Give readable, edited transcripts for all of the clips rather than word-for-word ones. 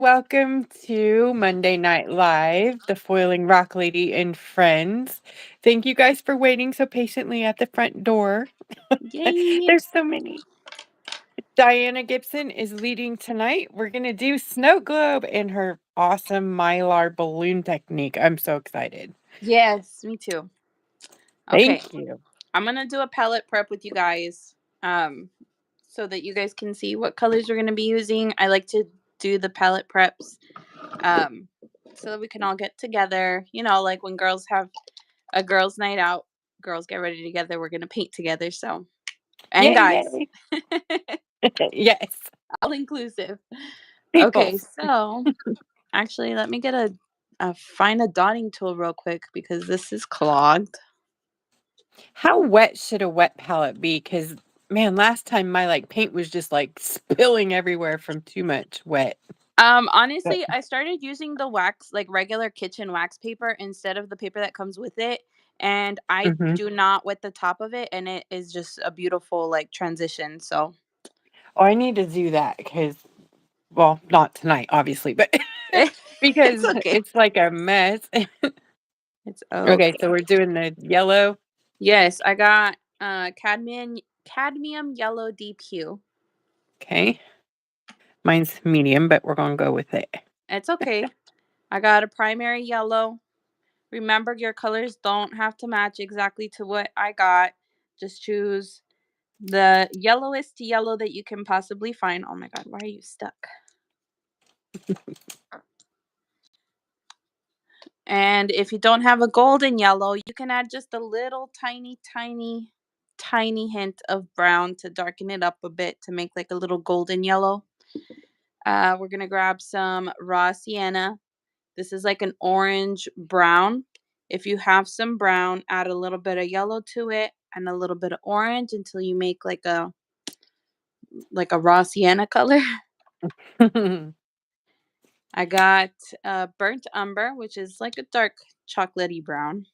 Welcome to Monday Night Live, the Foiling Rock Lady and Friends. Thank you guys for waiting so patiently at the front door. Yay! There's so many. Diana Gibson is leading tonight. We're going to do Snow Globe and her awesome Mylar balloon technique. I'm so excited. Yes, me too. Okay, Thank you. I'm gonna do a palette prep with you guys, so that you guys can see what colors we're gonna be using. I like to do the palette preps, um, so that we can all get together. You know, like when girls have a girls' night out, girls get ready together. We're gonna paint together. So, and Yay, guys, yay. Yes. all inclusive. Okay, Peoples. so actually, let me get find a dotting tool real quick because this is clogged. How wet should a wet palette be? Because, man, last time my paint was just spilling everywhere from too much wet. But Honestly, I started using the wax, like regular kitchen wax paper, instead of the paper that comes with it. And I mhm. do not wet the top of it, and it is just a beautiful transition. So Oh, I need to do that because, well, not tonight, obviously, but it's because okay. it's like a mess. It's Okay, okay. so we're doing the yellow. Yes, I got cadmium yellow deep hue. Okay. Mine's medium, but we're going to go with it. It's okay. I got a primary yellow. Remember, your colors don't have to match exactly to what I got. Just choose the yellowest yellow that you can possibly find. Oh my god, why are you stuck? And if you don't have a golden yellow, you can add just a little tiny hint of brown to darken it up a bit to make like a little golden yellow. We're gonna grab some raw sienna. This is like an orange brown. If you have some brown, add a little bit of yellow to it and a little bit of orange until you make like a raw sienna color. I got burnt umber, which is like a dark chocolatey brown.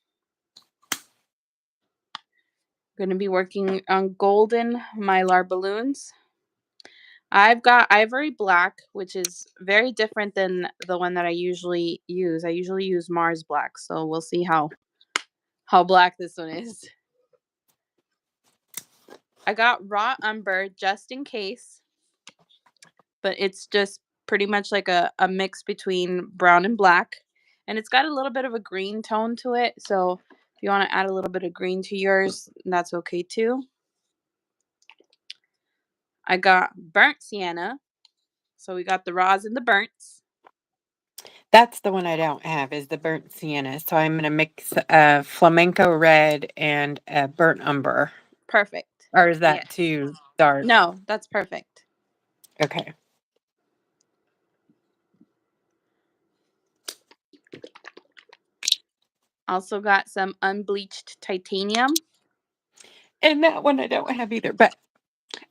Going to be working on golden mylar balloons. I've got ivory black, which is very different than the one that I usually use. I usually use Mars black, so we'll see how black this one is. I got raw umber just in case, but it's just pretty much like a mix between brown and black. And it's got a little bit of a green tone to it, so if you want to add a little bit of green to yours, that's okay too. I got burnt sienna. So we got the raws and the burns. That's the one I don't have is the burnt sienna. So I'm going to mix flamenco red and burnt umber. Perfect. Or is that Yes. too dark? No, that's perfect. Okay. Also got some unbleached titanium. And that one I don't have either, but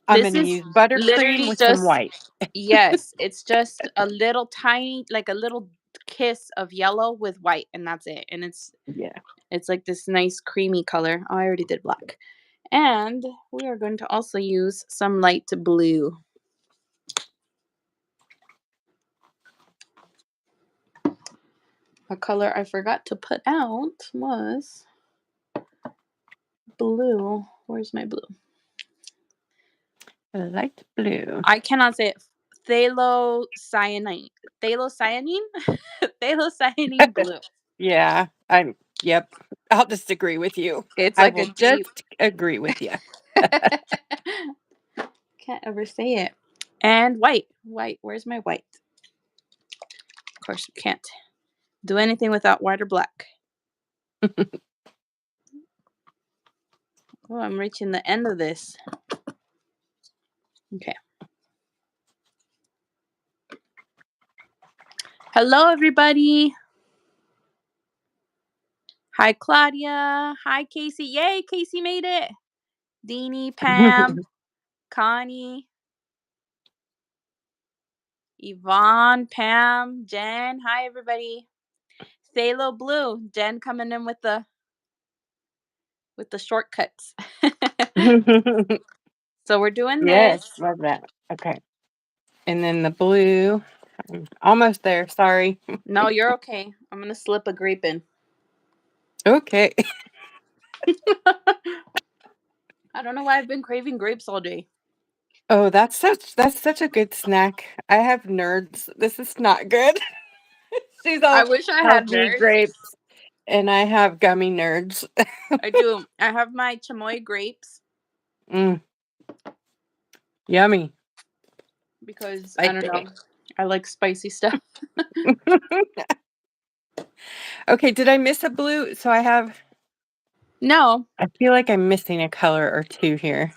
I'm This going to is use buttercream literally with some just, white. yes, it's just a little tiny, like a little kiss of yellow with white, and that's it. And Yeah. it's like this nice creamy color. Oh, I already did black. And we are going to also use some light blue. A color I forgot to put out was blue. Where's my blue? Light blue. I cannot say it. Phthalocyanine. Phthalocyanine? Phthalocyanine blue. Yeah, yep. I'll just agree with you. It's I like a will deep. just agree with you. Can't ever say it. And white. White. Where's my white? Of course, you can't do anything without white or black. Oh, I'm reaching the end of this. Okay. Hello, everybody. Hi, Claudia. Hi, Casey. Yay, Casey made it. Deanie, Pam, Connie, Yvonne, Pam, Jen. Hi, everybody. Phthalo Blue. Jen coming in with the shortcuts. So we're doing Yes, this. love that. Okay. And then the blue. Almost there. Sorry. No, you're okay. I'm gonna slip a grape in. Okay. I don't know why I've been craving grapes all day. Oh, that's such a good snack. I have nerds. This is not good. She's I all wish I had healthy nerds. grapes, and I have gummy nerds. I do. I have my chamoy grapes Mm, yummy. because I don't know. Spicy. I like spicy stuff. Okay, did I miss a blue? So No. I feel like I'm missing a color or two here.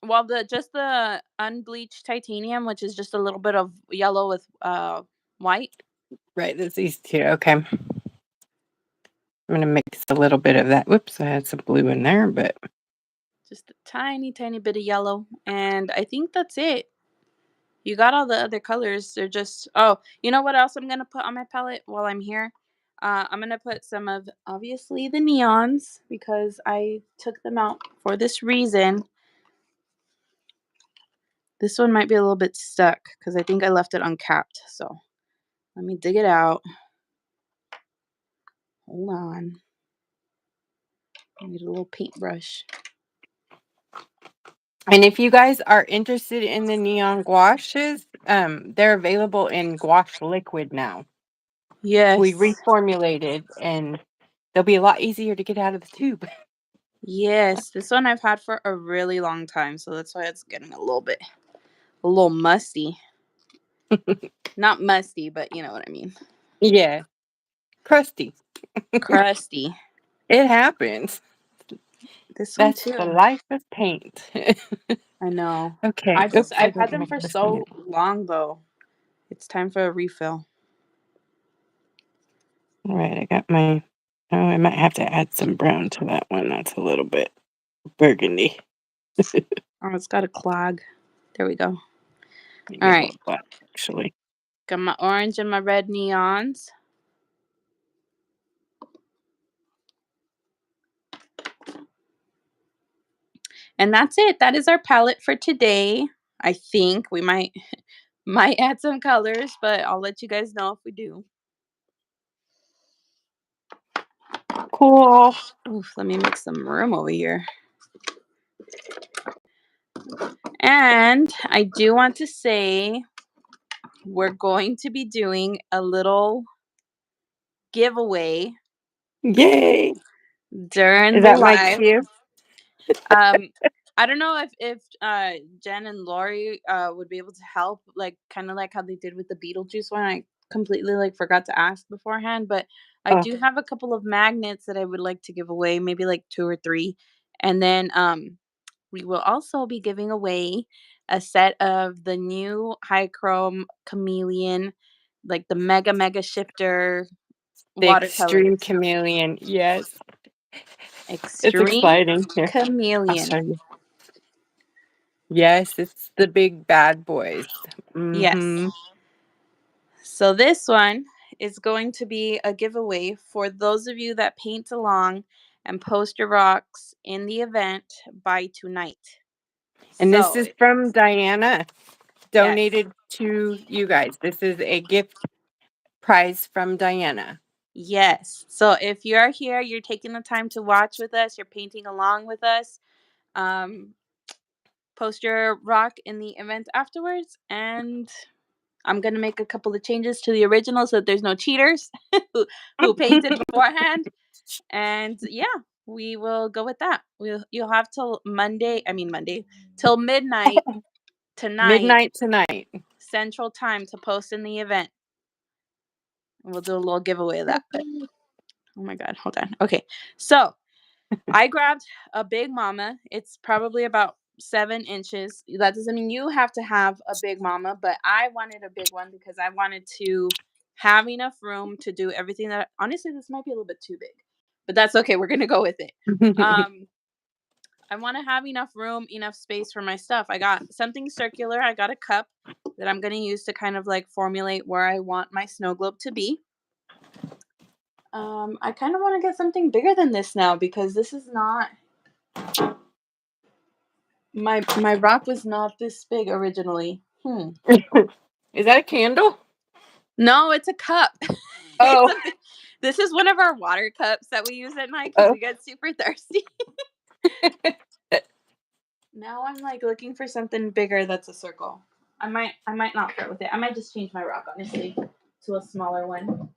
Well, the unbleached titanium, which is just a little bit of yellow with white. Right, there's these two. Okay. I'm gonna mix a little bit of that. Whoops, I had some blue in there, but Just a tiny, tiny bit of yellow, and I think that's it. You got all the other colors. They're just. Oh, you know what else I'm gonna put on my palette while I'm here? I'm gonna put some of obviously the neons because I took them out for this reason. This one might be a little bit stuck because I think I left it uncapped. So let me dig it out. Hold on. I need a little paintbrush. and if you guys are interested in the neon gouaches, they're available in gouache liquid now. We Yes. reformulated, and they'll be a lot easier to get out of the tube. Yes. This one I've had for a really long time, so that's why it's getting a little musty. Not musty, but you know what I mean. Yeah, crusty. Crusty. It happens. This one That's the too. life of paint. I know. Okay. Oops, I I've had didn't them have for this one. so long though. It's time for a refill. All right, I got my. Oh, I might have to add some brown to that one. That's a little bit burgundy. Oh, it's got a clog. There we go. Maybe All a right. little black, actually. Got my orange and my red neons. And that's it. That is our palette for today. I think we might add some colors, but I'll let you guys know if we do. Cool. Oof, let me make some room over here. And I do want to say we're going to be doing a little giveaway Yay! during Is the that my live. cue? Um, I don't know if Jen and Lori would be able to help, like kind of like how they did with the Beetlejuice one. I completely like forgot to ask beforehand, but I Oh, do have a couple of magnets that I would like to give away, maybe like 2 or 3. And then we will also be giving away a set of the new high chrome chameleon, like the mega shifter the extreme watercolors. chameleon. Yes, it's Extreme exciting. Here, I'll chameleon. show you. Yes, it's the big bad boys. Yes. Mm-hmm. So this one is going to be a giveaway for those of you that paint along and post your rocks in the event by tonight. And this So, is from Diana, yes. donated to you guys. This is a gift prize from Diana. Yes. So if you're here, you're taking the time to watch with us, you're painting along with us, um, post your rock in the event afterwards. And I'm going to make a couple of changes to the original so that there's no cheaters who painted beforehand. And yeah, we will go with that. You'll have till Monday, till midnight tonight Midnight tonight. Central Time to post in the event. We'll do a little giveaway of that. But oh my god, hold on. Okay, so I grabbed a big mama. It's probably about 7 inches. That doesn't mean you have to have a big mama, but I wanted a big one because I wanted to have enough room to do everything that. Honestly, this might be a little bit too big, but that's okay. We're gonna go with it. Um, I want to have enough room, enough space for my stuff. I got something circular. I got a cup that I'm going to use to kind of like formulate where I want my snow globe to be. I kind of want to get something bigger than this now because this is not my rock was not this big originally. Is that a candle? No, it's a cup. Oh. This is one of our water cups that we use at night because Oh. we get super thirsty. Now I'm like looking for something bigger that's a circle. I might not start with it. I might just change my rock, honestly, to a smaller one.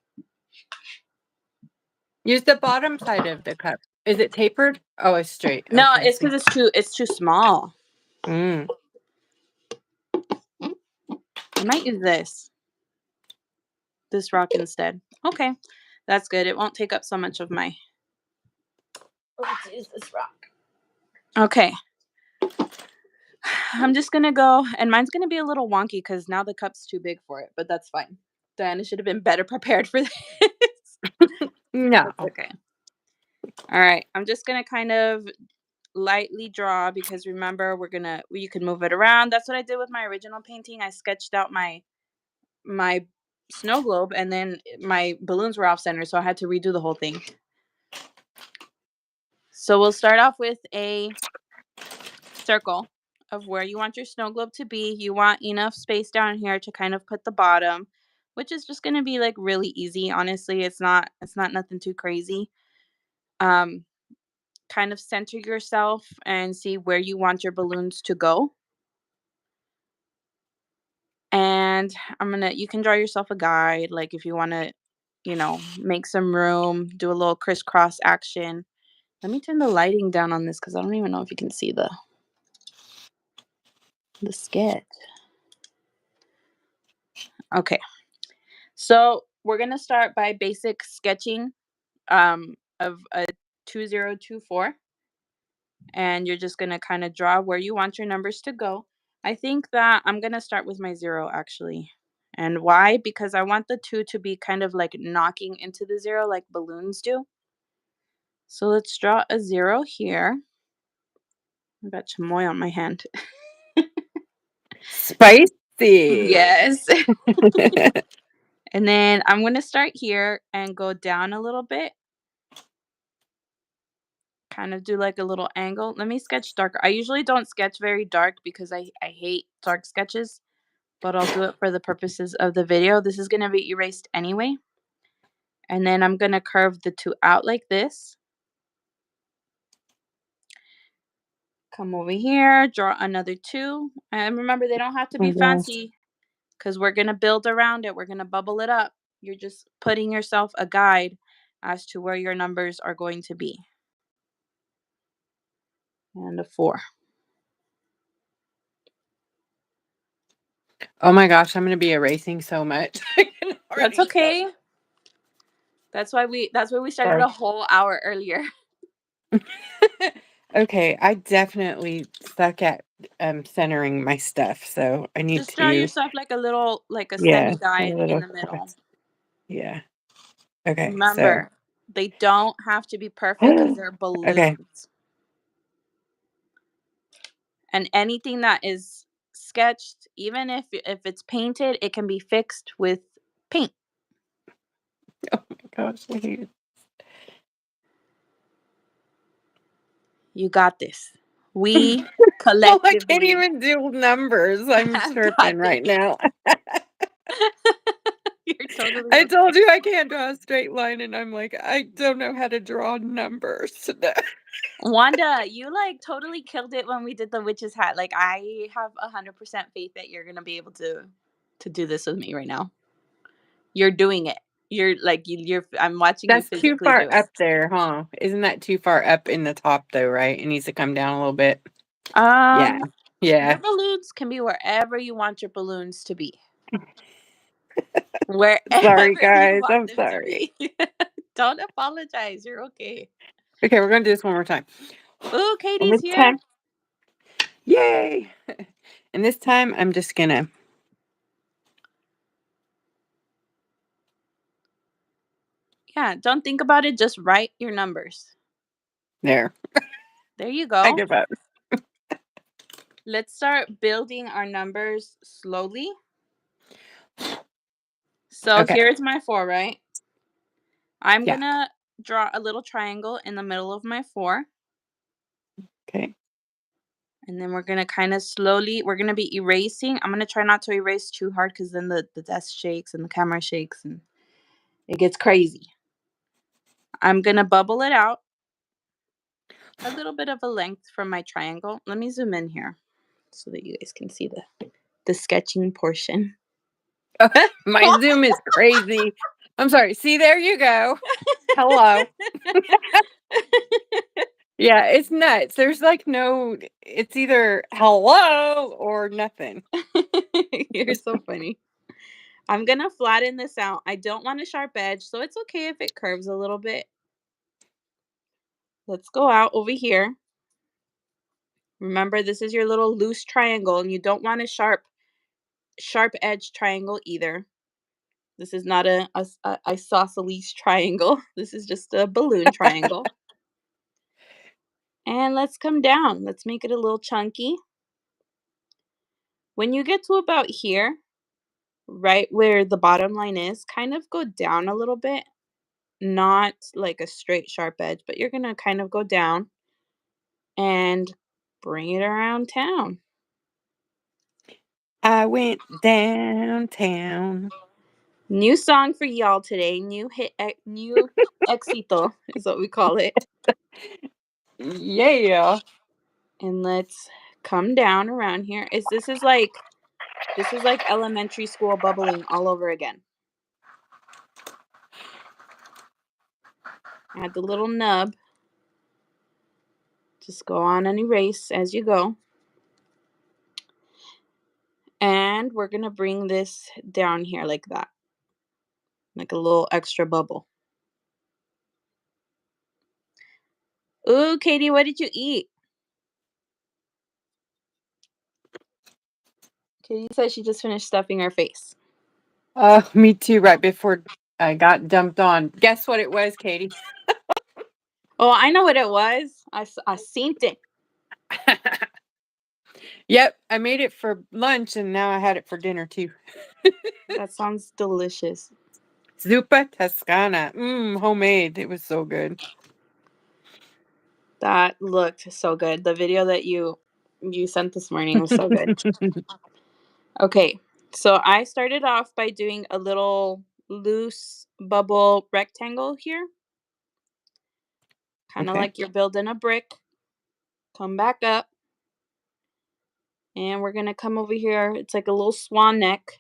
Use the bottom side of the cup. Is it tapered? Oh, it's straight. No, Okay. it's because it's too small. Mm. I might use this rock instead. Okay, that's good. It won't take up so much of my. Let's use this rock. Okay. I'm just gonna go, and mine's gonna be a little wonky because now the cup's too big for it, but that's fine. Diana should have been better prepared for this. No. That's okay. All right, I'm just gonna kind of lightly draw because remember you can move it around. That's what I did with my original painting. I sketched out my snow globe and then my balloons were off center, so I had to redo the whole thing. So we'll start off with a circle of where you want your snow globe to be. You want enough space down here to kind of put the bottom, which is just going to be like really easy. Honestly, it's not nothing too crazy. Kind of center yourself and see where you want your balloons to go. And you can draw yourself a guide, like if you want to, make some room, do a little crisscross action. Let me turn the lighting down on this because I don't even know if you can see the sketch. Okay. So we're gonna start by basic sketching of a 2024, and you're just gonna kind of draw where you want your numbers to go. I think that I'm gonna start with my 0 actually. And why? Because I want the 2 to be kind of like knocking into the 0 like balloons do. So let's draw a 0 here. I got chamoy on my hand. Spicy. Yes. And then I'm going to start here and go down a little bit. Kind of do like a little angle. Let me sketch darker. I usually don't sketch very dark because I hate dark sketches, but I'll do it for the purposes of the video. This is going to be erased anyway. And then I'm going to curve the 2 out like this. Come over here, draw another 2. And remember, they don't have to be fancy because we're going to build around it. We're going to bubble it up. You're just putting yourself a guide as to where your numbers are going to be. And a 4. Oh my gosh, I'm gonna be erasing so much. That's okay. That's why we started a whole hour earlier. Okay, I definitely suck at centering my stuff, so I need Just draw to. yourself like a Yeah, a semi-guide in little the middle. Yeah. Okay, so Remember, they don't have to be perfect because they're balloons. okay. And anything that is sketched, even if it's painted, it can be fixed with paint. Oh my gosh, I hate it. You got this. We Well, I can't collectively even do numbers. I'm have tripping got right this. now. You're totally I okay. told you I can't draw a straight line, and I'm like, I don't know how to draw numbers. Wanda, you like totally killed it when we did the witch's hat. Like I have 100% faith that you're gonna be able to do this with me right now. You're doing it. You're like you're. I'm watching you That's too physically far do it. up there, huh? Isn't that too far up in the top, though, right? It needs to come down a little bit. Yeah. Your Yeah. balloons can be wherever you want your balloons to be. Wherever Sorry, you guys. want I'm them to sorry. be. Don't apologize. You're okay. Okay, we're going to do this one more time. Ooh, And Katie's this here. time, yay! And this time, I'm just going to. Yeah, don't think about it. Just write your numbers. There. There you I go. give up. Let's start building our numbers slowly. So Okay. here's my 4, right? I'm Yeah. going to draw a little triangle in the middle of my 4. Okay. And then we're going to kind of slowly, we're going to be erasing. I'm going to try not to erase too hard because then the desk shakes and the camera shakes and it gets crazy. I'm going to bubble it out a little bit of a length from my triangle. Let me zoom in here so that you guys can see the sketching portion. My Zoom is crazy. I'm sorry. See, there you go. Hello. Yeah, it's nuts. There's like no, it's either hello or nothing. You're so funny. I'm going to flatten this out. I don't want a sharp edge, so it's okay if it curves a little bit. Let's go out over here. Remember, this is your little loose triangle, and you don't want a sharp edge triangle either. This is not a isosceles triangle. This is just a balloon triangle. And let's come down. Let's make it a little chunky. When you get to about here, right where the bottom line is, kind of go down a little bit. Not like a straight sharp edge, but you're going to kind of go down and bring it around town. I went downtown. New song for y'all today. New éxito is what we call it. Yeah. And let's come down around here. This is like elementary school bubbling all over again. Add the little nub. Just go on and erase as you go. And we're going to bring this down here like that. Like a little extra bubble. Ooh, Katie, what did you eat? Katie said she just finished stuffing her face. Me too, right before I got dumped on. Guess what it was, Katie? Oh, I know what it was. I seen it. Yep, I made it for lunch and now I had it for dinner too. That sounds delicious. Zuppa Toscana. Homemade. It was so good. That looked so good. The video that you sent this morning was so good. Okay, so I started off by doing a little loose bubble rectangle here. Kind of Okay. like you're building a brick. Come back up. And we're going to come over here. It's like a little swan neck.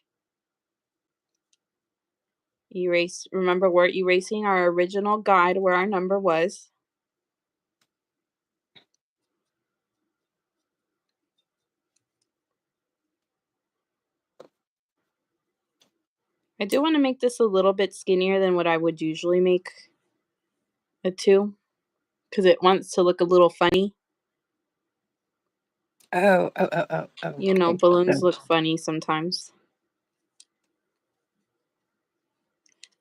Erase. Remember, we're erasing our original guide where our number was. I do want to make this a little bit skinnier than what I would usually make a 2 because it wants to look a little funny. Oh. You know, Okay. balloons look funny sometimes.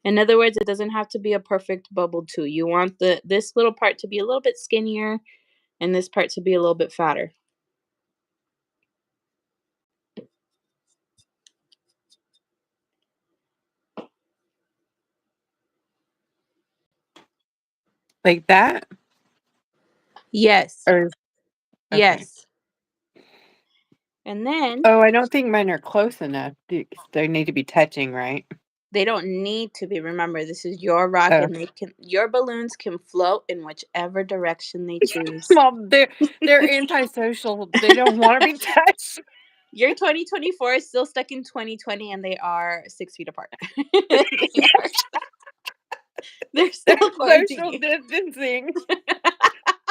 In other words, it doesn't have to be a perfect bubble 2. You want this little part to be a little bit skinnier and this part to be a little bit fatter. Like that? Yes. Or okay. Yes. And then Oh, I don't think mine are close enough. They need to be touching, right? they don't need to be. Remember, this is your rock Oh. and your balloons can float in whichever direction they choose. Well, they're antisocial. They don't want to be touched. Your 2024 is still stuck in 2020 and they are 6 feet apart. They're still They're pointing social you. distancing.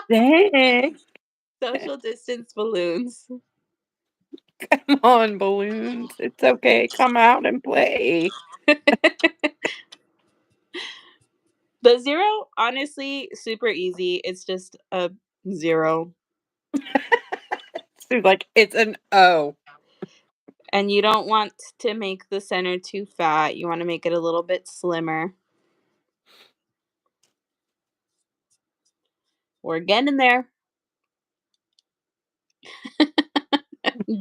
Dang. Social distance balloons. Come on, balloons. It's okay. Come out and play. The 0, honestly, super easy. It's just a 0. She's like, it's an O. And you don't want to make the center too fat. You want to make it a little bit slimmer. We're getting there.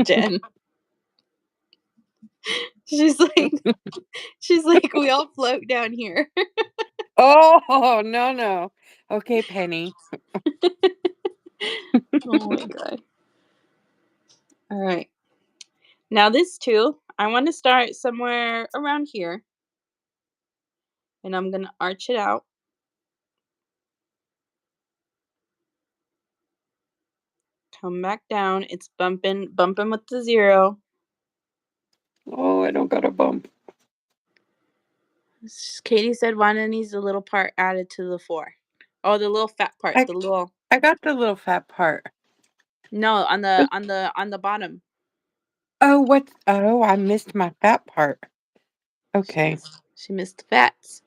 Jen. She's like, we all float down here. Oh, no. Okay, Penny. Oh my God. All right. Now this too, I want to start somewhere around here, and I'm gonna arch it out. Come back down. It's bumping with the 0. Oh, I don't got a bump. Katie said Wanda needs a little part added to the 4. Oh, the little fat part. I The little I got the little fat part. no on Oh, the bottom. oh, what? Oh, I missed my fat part. Okay. She missed the fats.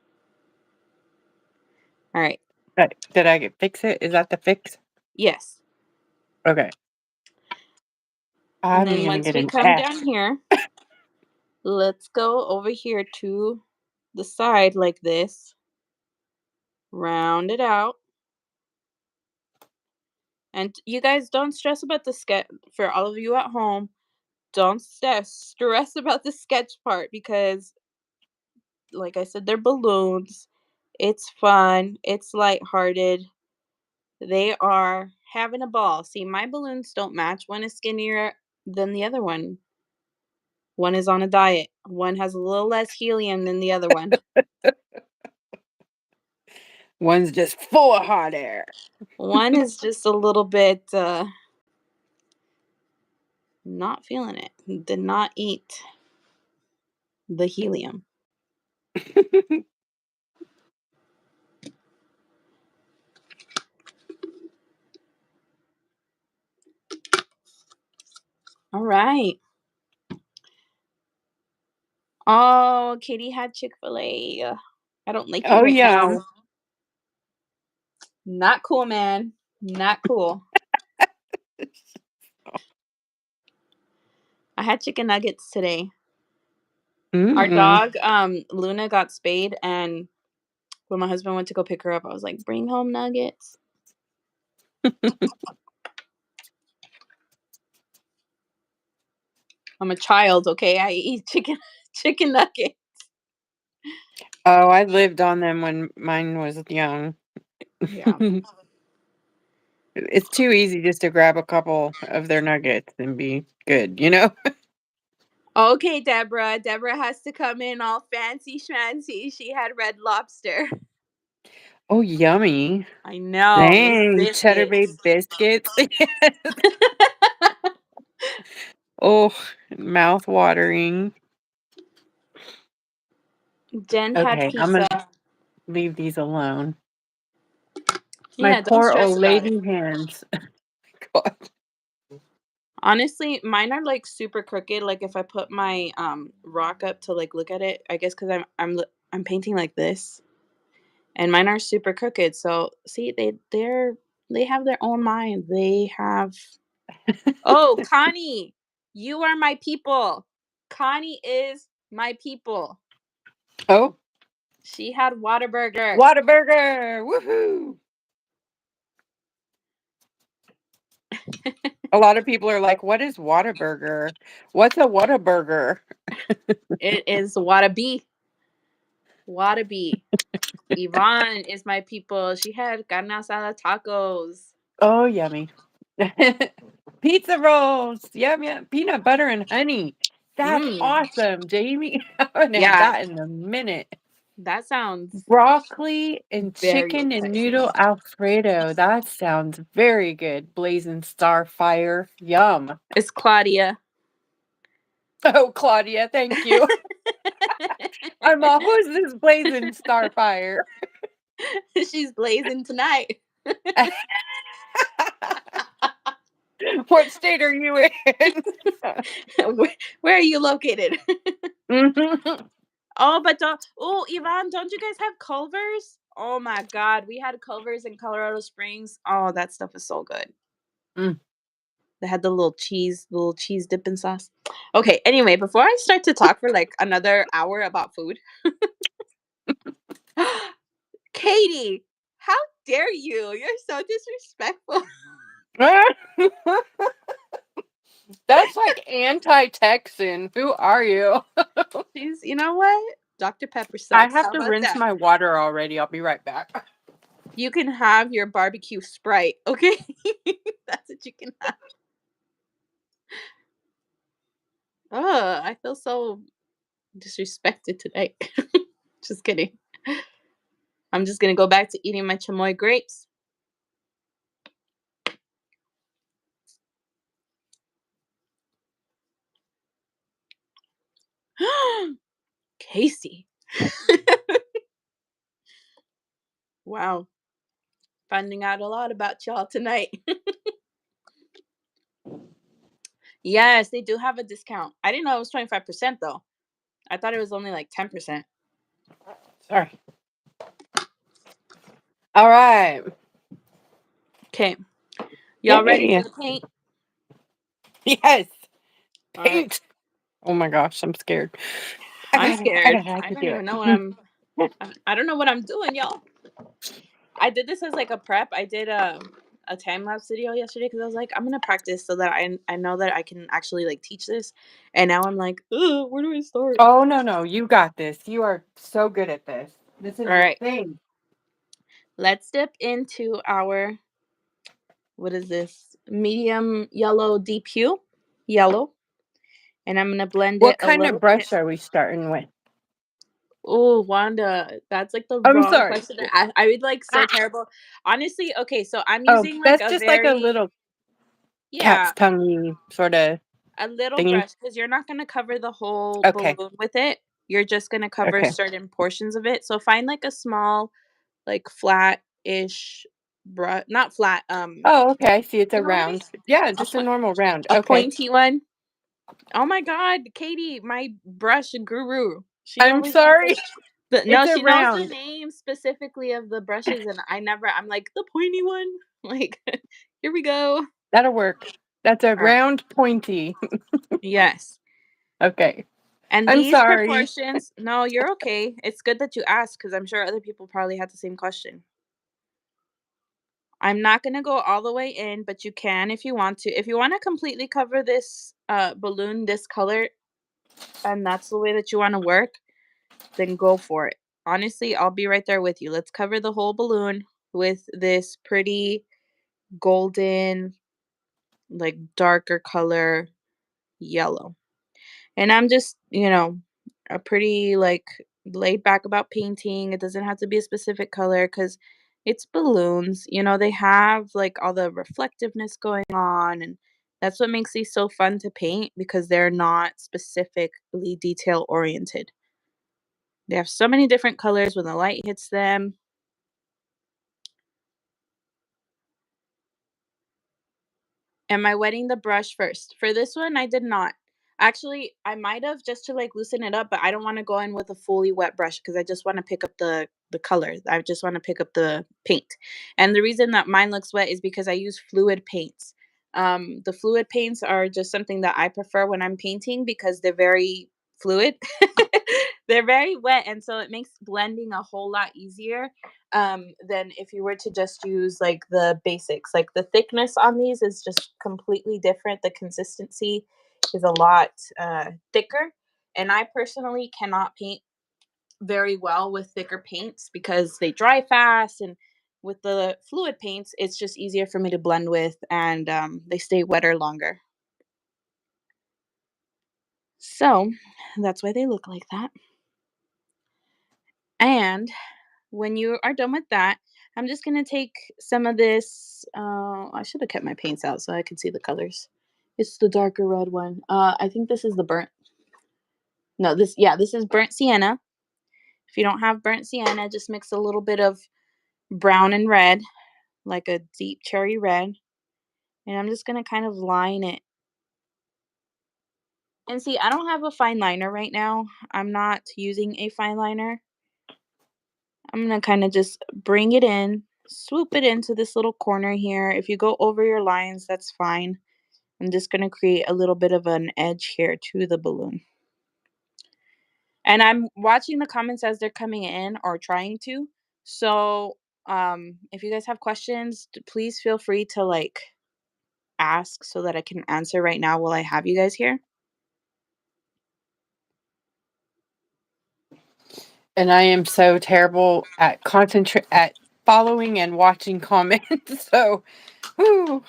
All right. Did I fix it? Is that the fix? Yes. Okay. And I'm then gonna once get we an come down S. here, let's go over here to the side like this. Round it out. And you guys don't stress about the sketch. For all of you at home, don't stress about the sketch part because, like I said, they're balloons. It's fun. It's lighthearted. They are having a ball. See, my balloons don't match. One is skinnier than the other one. One is on a diet. One has a little less helium than the other one. One's just full of hot air. One is just a little bit not feeling it. Did not eat the helium. All right. Oh, Katie had Chick-fil-A. I don't like it Oh, right yum. now. Not cool, man. Not cool. I had chicken nuggets today. Our Mm. dog, Luna, got spayed, and when my husband went to go pick her up, I was like, "Bring home nuggets." I'm a child, okay? I eat chicken nuggets. Oh, I lived on them when mine was young. Yeah. It's too easy just to grab a couple of their nuggets and be good, you know? Okay, Deborah. Deborah has to come in all fancy schmancy. She had Red Lobster. Oh, yummy. I know those Dang, cheddar bay biscuits. biscuits. Oh, mouth watering. Jen had Okay, I'm pizza. gonna leave these alone. My Yeah, don't poor stress old about it. lady hands. God. Honestly, mine are like super crooked. Like if I put my rock up to like look at it, I guess because I'm painting like this, and mine are super crooked. So see, they have their own mind. They have. Oh, Connie, you are my people. Connie is my people. Oh, She had Whataburger. Whataburger! Woohoo! A lot of people are like, "What is Whataburger? What's a Whataburger?" It is Whatabe. Whatabe. Yvonne is my people. She had carne asada tacos. Oh, yummy. Pizza rolls. Yum, yum. Peanut butter and honey. That's Mmm. awesome, Jamie. I haven't had Yeah, that in a minute. that sounds Broccoli and very chicken and exciting. noodle Alfredo. That sounds very good. Blazing star fire. Yum. It's Claudia. Oh, Claudia, thank you. I'm all, who's this blazing star fire? She's blazing tonight. What state are you in? Where are you located? Mhm. Oh, but Yvonne, don't you guys have Culver's? Oh my God, we had Culver's in Colorado Springs. Oh, that stuff is so good. Mm. They had the little cheese dipping sauce. Okay, anyway, before I start to talk for like another hour about food, Katie, how dare you? You're so disrespectful. That's like anti-Texan. Who are you? She's, you know what? Dr. Pepper I sucks. have How to about rinse that? my water already. I'll be right back. You can have your barbecue Sprite, okay? That's what you can have. Oh, I feel so disrespected today. Just kidding. I'm just gonna go back to eating my chamoy grapes. Casey. Wow. Finding out a lot about y'all tonight. Yes, they do have a discount. I didn't know it was 25% though. I thought it was only like 10%. Sorry. All right. Okay. Y'all ready Yay. for the paint? Yes. All right. Paint. Oh my gosh, I'm scared. I I'm got it. I scared. got it. I I can don't do even know what it. I don't know what I'm doing, y'all. I did this as like a prep. I did a time lapse video yesterday because I was like, I'm gonna practice so that I know that I can actually like teach this. And now I'm like, ugh, where do I start? Oh, no, no. You got this. You are so good at this. This is All your right, thing. let's dip into our what is this? Medium yellow deep hue, yellow, and I'm gonna blend it What a kind of little bit. brush are we starting with? Oh, Wanda, that's like the I'm wrong sorry. question to ask. I would like so Ah, terrible. Honestly, okay, so I'm oh, using like that's a just like a very little cat's yeah, tongue sort of a little thingy. brush because you're not going to cover the whole Okay. balloon with it. You're just going to cover Okay. certain portions of it. So find like a small, like flat-ish brush, not flat. Oh, okay. I see. It's You a know what I mean? round. Yeah, A just a point, normal round. a Okay. pointy one. Oh my God, Katie, my brush guru. She I'm always knows the, sorry. no, It's a she knows the round. name specifically of the brushes, and I never. I'm like the pointy one. Like, here we go. That'll work. That's a All right. round pointy. Yes. Okay. And I'm these sorry. proportions, no, you're okay. It's good that you asked because I'm sure other people probably had the same question. I'm not going to go all the way in, but you can if you want to. If you want to completely cover this balloon this color and that's the way that you want to work, then go for it. Honestly, I'll be right there with you. Let's cover the whole balloon with this pretty golden, like darker color yellow. And I'm just, a pretty like laid back about painting. It doesn't have to be a specific color because it's balloons. They have like all the reflectiveness going on, and that's what makes these so fun to paint because they're not specifically detail oriented. They have so many different colors when the light hits them. Am I wetting the brush first? For this one, I did not. Actually, I might have just to like loosen it up, but I don't want to go in with a fully wet brush because I just want to pick up the color. I just want to pick up the paint. And the reason that mine looks wet is because I use fluid paints. The fluid paints are just something that I prefer when I'm painting because they're very fluid. They're very wet, and so it makes blending a whole lot easier than if you were to just use like the basics. Like the thickness on these is just completely different. The consistency is a lot thicker. And I personally cannot paint very well with thicker paints because they dry fast. And with the fluid paints, it's just easier for me to blend with and they stay wetter longer. So that's why they look like that. And when you are done with that, I'm just gonna take some of this. I should have kept my paints out so I could see the colors. It's the darker red one. I think this is the burnt. No, this is burnt sienna. If you don't have burnt sienna, just mix a little bit of brown and red, like a deep cherry red, and I'm just gonna kind of line it. And see, I don't have a fine liner right now. I'm not using a fine liner. I'm gonna kind of just bring it in, swoop it into this little corner here. If you go over your lines, that's fine. I'm just gonna create a little bit of an edge here to the balloon. And I'm watching the comments as they're coming in or trying to. So if you guys have questions, please feel free to like ask so that I can answer right now while I have you guys here. And I am so terrible at following and watching comments. So, whew.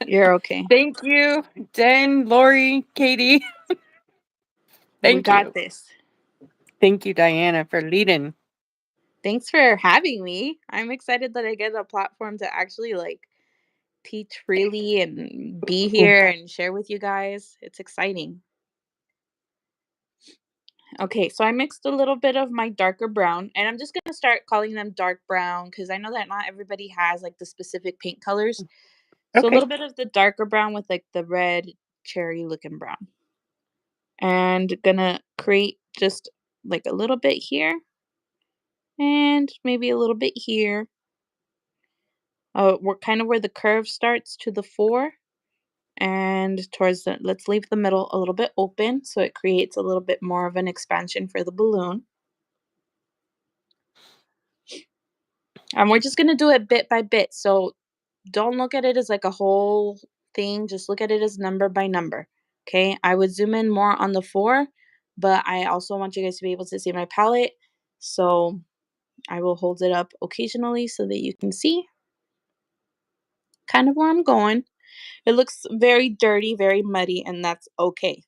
You're okay. Thank you, Jen, Lori, Katie. We Thank got you. this. Thank you, Diana, for leading. Thanks for having me. I'm excited that I get a platform to actually like teach freely and be here and share with you guys. It's exciting. Okay, so I mixed a little bit of my darker brown, and I'm just going to start calling them dark brown because I know that not everybody has like the specific paint colors. So a Okay. little bit of the darker brown with like the red cherry looking brown. And gonna create just like a little bit here and maybe a little bit here. We're kind of where the curve starts to the 4 and towards the, let's leave the middle a little bit open so it creates a little bit more of an expansion for the balloon. And we're just going to do it bit by bit. So don't look at it as like a whole thing. Just look at it as number by number. Okay. I would zoom in more on the 4, but I also want you guys to be able to see my palette. So I will hold it up occasionally so that you can see kind of where I'm going. It looks very dirty, very muddy, and that's okay.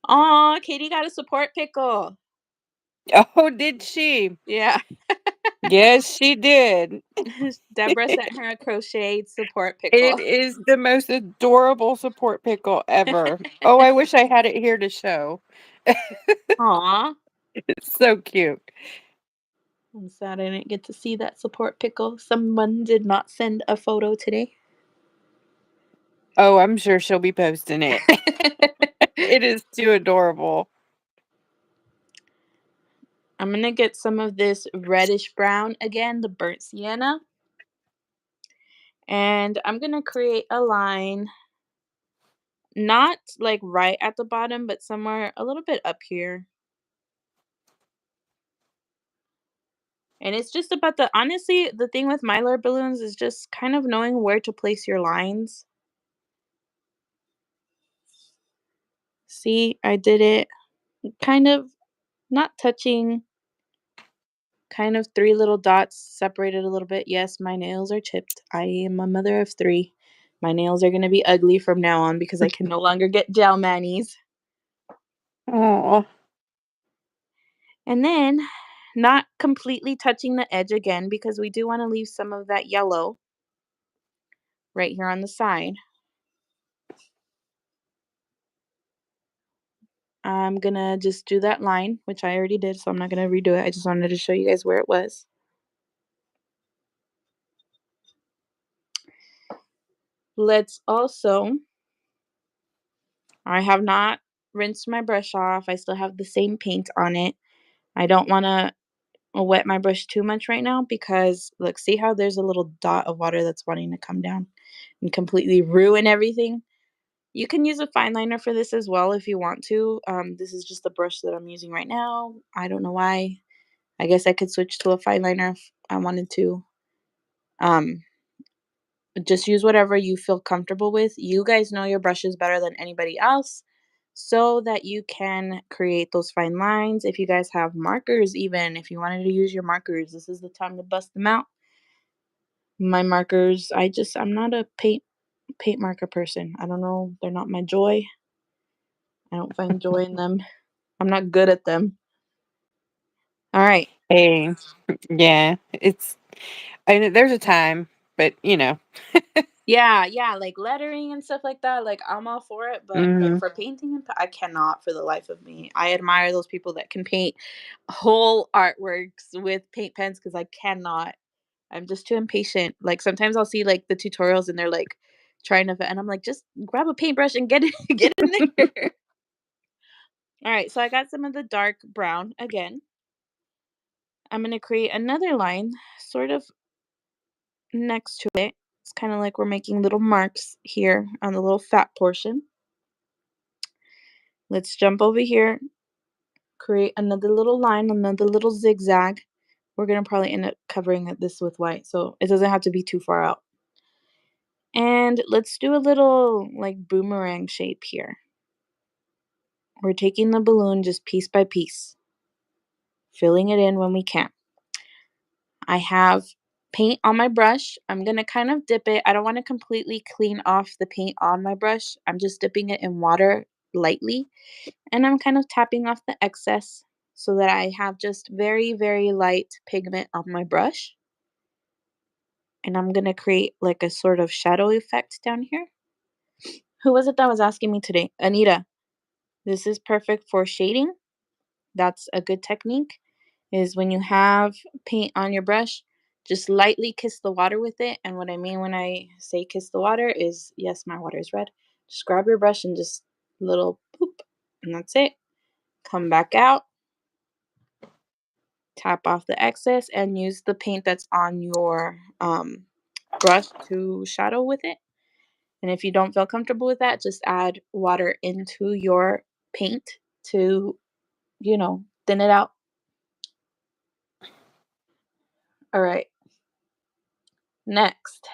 Aw, Katie got a support pickle. Oh, did she? Yeah. Yes, she did. Deborah sent her a crocheted support It pickle. is the most adorable support pickle ever. Oh, I wish I had it here to show. Aw. It's so cute. I'm sad I didn't get to see that support pickle. Someone did not send a photo today. Oh, I'm sure she'll be posting it. It is too adorable. I'm going to get some of this reddish brown again, the burnt sienna. And I'm going to create a line, not like right at the bottom, but somewhere a little bit up here. And it's just about the honestly, the thing with Mylar balloons is just kind of knowing where to place your lines. See, I did it kind of not touching, kind of 3 little dots separated a little bit. Yes, my nails are chipped. I am a mother of 3. My nails are going to be ugly from now on because I can no longer get gel manis. Oh, And then not completely touching the edge again because we do want to leave some of that yellow right here on the side. I'm gonna just do that line, which I already did, so I'm not gonna redo it. I just wanted to show you guys where it was. Let's also, I have not rinsed my brush off. I still have the same paint on it. I don't want to wet my brush too much right now because look, see how there's a little dot of water that's wanting to come down and completely ruin everything. You can use a fine liner for this as well if you want to. This is just the brush that I'm using right now. I don't know why. I guess I could switch to a fine liner if I wanted to. Um, just use whatever you feel comfortable with. You guys know your brushes better than anybody else so that you can create those fine lines. If you guys have markers, even if you wanted to use your markers, this is the time to bust them out. My markers, I'm not a paint marker person. I don't know, they're not my joy. I don't find joy in them. I'm not good at them. All right. hey, yeah, I know there's a time, but Yeah, like lettering and stuff like that. Like I'm all for it, but like mhm. for painting, I cannot for the life of me. I admire those people that can paint whole artworks with paint pens because I cannot. I'm just too impatient. Like sometimes I'll see like the tutorials and they're like trying to, and I'm like, just grab a paintbrush and get it, get in there. All right, so I got some of the dark brown again. I'm gonna create another line, sort of next to it. It's kind of like we're making little marks here on the little fat portion. Let's jump over here, create another little line, another little zigzag. We're going to probably end up covering this with white, so it doesn't have to be too far out. And let's do a little like boomerang shape here. We're taking the balloon just piece by piece, filling it in when we can. I have paint on my brush. I'm gonna kind of dip it. I don't want to completely clean off the paint on my brush. I'm just dipping it in water lightly, and I'm kind of tapping off the excess so that I have just very, very light pigment on my brush. And I'm gonna create like a sort of shadow effect down here. Who was it that was asking me today? Anita. This is perfect for shading. That's a good technique, is when you have paint on your brush, just lightly kiss the water with it. And what I mean when I say kiss the water is, yes, my water is red. Just grab your brush and just little boop, and that's it. Come back out, tap off the excess, and use the paint that's on your brush to shadow with it. And if you don't feel comfortable with that, just add water into your paint to, thin it out. All right. Next,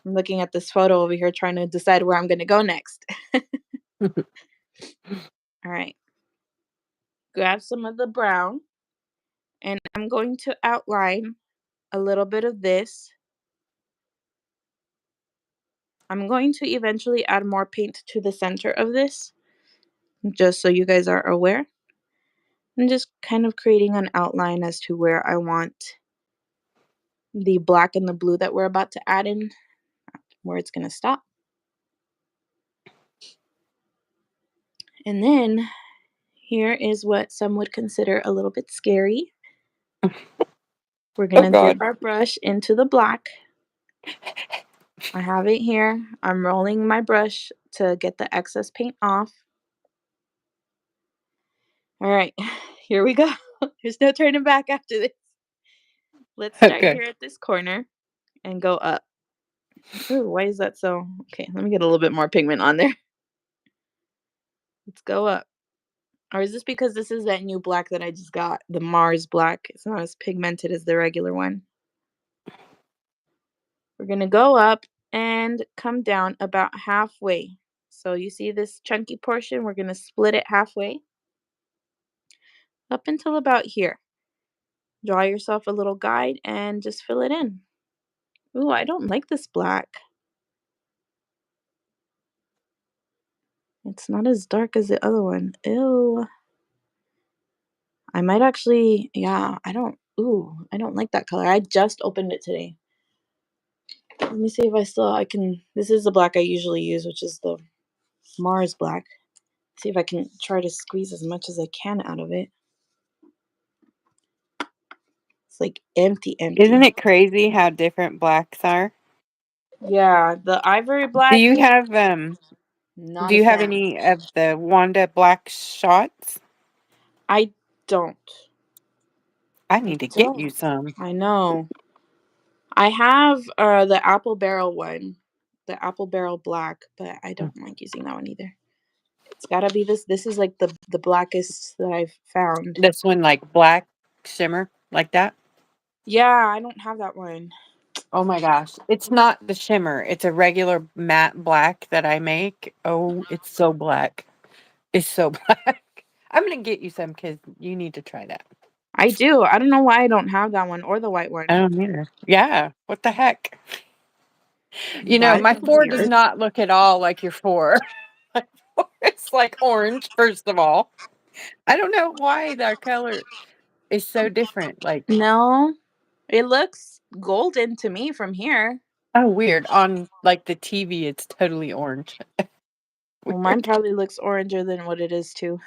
I'm looking at this photo over here trying to decide where I'm going to go next. All right. Grab some of the brown, and I'm going to outline a little bit of this. I'm going to eventually add more paint to the center of this, just so you guys are aware. I'm just kind of creating an outline as to where I want the black and the blue that we're about to add in, where it's going to stop. And then here is what some would consider a little bit scary. We're Oh going to dip God. our brush into the black. I have it here. I'm rolling my brush to get the excess paint off. All right, here we go. There's no turning back after this. Let's start Okay. here at this corner and go up. Ooh, why is that so? Okay, let me get a little bit more pigment on there. Let's go up. Or is this because this is that new black that I just got? The Mars black. It's not as pigmented as the regular one. We're going to go up and come down about halfway. So you see this chunky portion? We're going to split it halfway up until about here. Draw yourself a little guide and just fill it in. Ooh, I don't like this black. It's not as dark as the other one. Ew. I might actually, yeah, I don't like that color. I just opened it today. Let me see if I can, this is the black I usually use, which is the Mars black. See if I can try to squeeze as much as I can out of it. It's like empty, Isn't empty. it crazy how different blacks are? Yeah, the ivory Do black, you have not do a you have fan. any of the Wanda black shots? I don't. I I need to get you don't. some. I know. I have the apple barrel one, the apple barrel black, but I don't like using that one either. It's gotta be this. This is like the blackest that I've found. This one like black shimmer like that? Yeah, I don't have that one. Oh my gosh. It's not the shimmer. It's a regular matte black that I make. Oh, it's so black. It's so black. I'm going to get you some cuz you need to try that. I do. I don't know why I don't have that one or the white I one. don't either. Yeah, what the heck? That My is 4 does weird. not look at all like your 4. It's like orange first of all. I don't know why that color is so different. Like, No, it looks golden to me from here. oh, weird. On like the TV, it's totally orange. Well, mine Weird. probably looks oranger than what it is too.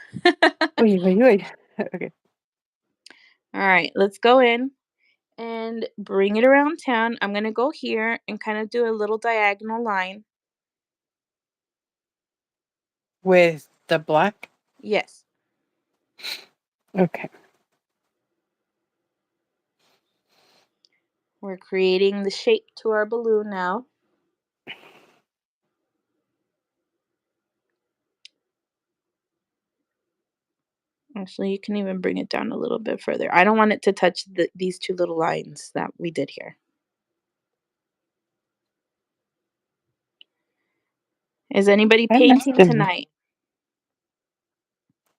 Wait, wait, wait. Okay. All right, let's go in and bring it around town. I'm gonna go here and kind of do a little diagonal line. With the black? Yes, Okay. we're creating the shape to our balloon now. Actually, you can even bring it down a little bit further. I don't want it to touch these two little lines that we did here. Is anybody I must painting have tonight?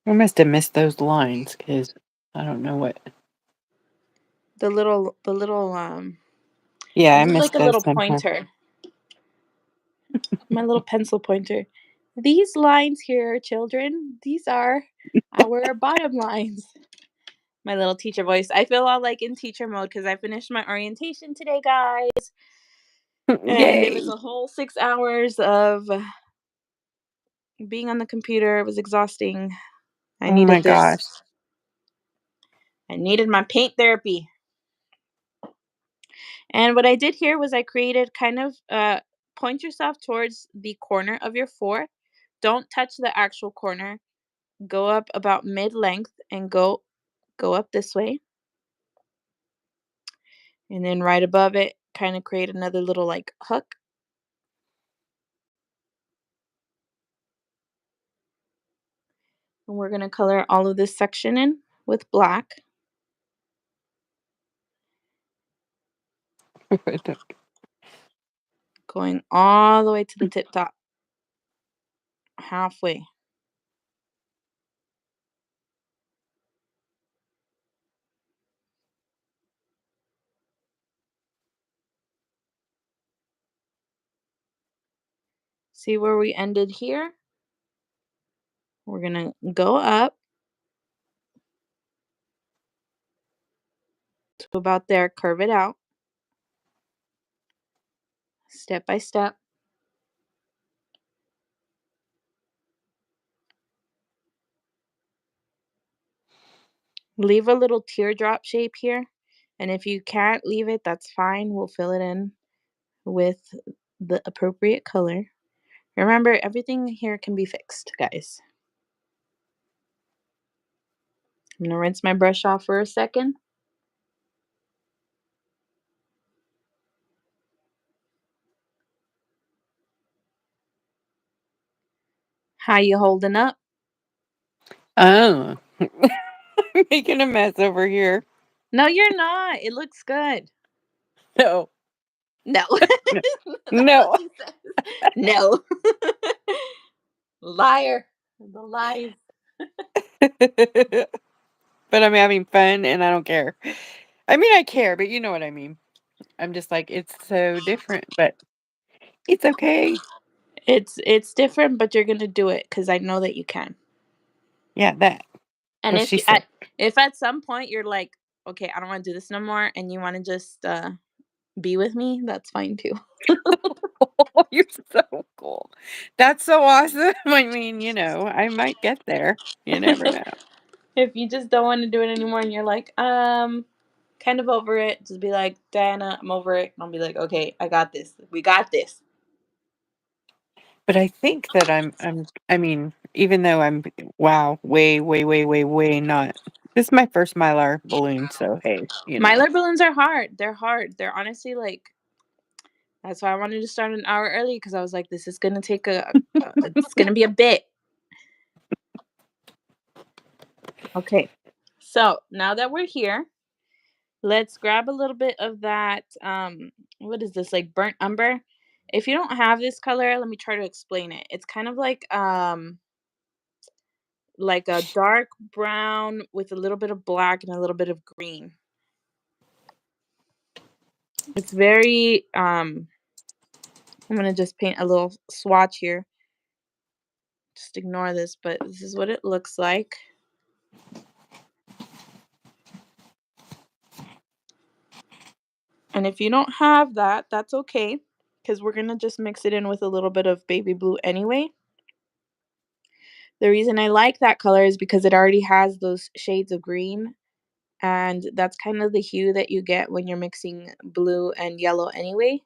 I must have missed those lines because I don't know what. The little Yeah, I I need miss like a those little sometimes. pointer. My little pencil pointer. These lines here, children, these are our bottom lines. My little teacher voice. I feel all like in teacher mode because I finished my orientation today, guys. And it was Yay. a whole 6 hours of being on the computer. It was exhausting. I Oh my needed gosh. this. I needed my paint therapy. And what I did here was I created kind of point yourself towards the corner of your 4. Don't touch the actual corner. Go up about mid-length and go up this way. And then right above it, kind of create another little like hook. And we're going to color all of this section in with black. Going all the way to the tip top. Halfway. See where we ended here? We're going to go up to about there, curve it out. Step by step. Leave a little teardrop shape here. And if you can't leave it, that's fine. We'll fill it in with the appropriate color. Remember, everything here can be fixed, guys. I'm going to rinse my brush off for a second. How you holding up? Oh. I'm making a mess over here. No, you're not. It looks good. No. No. No. That's what No. she says. No. Liar. The lies. But I'm having fun and I don't care. I mean, I care, but you know what I mean. I'm just like, it's so different, but it's okay. It's different, but you're gonna do it because I know that you can. Yeah, that. And What if she you said. if at some point you're like, okay, I don't want to do this no more, and you want to just be with me, that's fine too. Oh, you're so cool. That's so awesome. I mean, I might get there. You never know. If you just don't want to do it anymore, and you're like, kind of over it, just be like, Diana, I'm over it. And I'll be like, okay, I got this. We got this. But I think that I mean, even though I'm wow, way, way, way, way, way not. This is my first Mylar balloon, so hey. Mylar balloons are hard. They're hard. They're honestly like. That's why I wanted to start an hour early because I was like, this is gonna take it's gonna be a bit. Okay. So now that we're here, let's grab a little bit of that. What is this, like burnt umber? If you don't have this color, let me try to explain it. It's kind of like a dark brown with a little bit of black and a little bit of green. It's very I'm gonna just paint a little swatch here. Just ignore this, but this is what it looks like. And if you don't have that, that's okay, because we're gonna just mix it in with a little bit of baby blue anyway. The reason I like that color is because it already has those shades of green, and that's kind of the hue that you get when you're mixing blue and yellow anyway.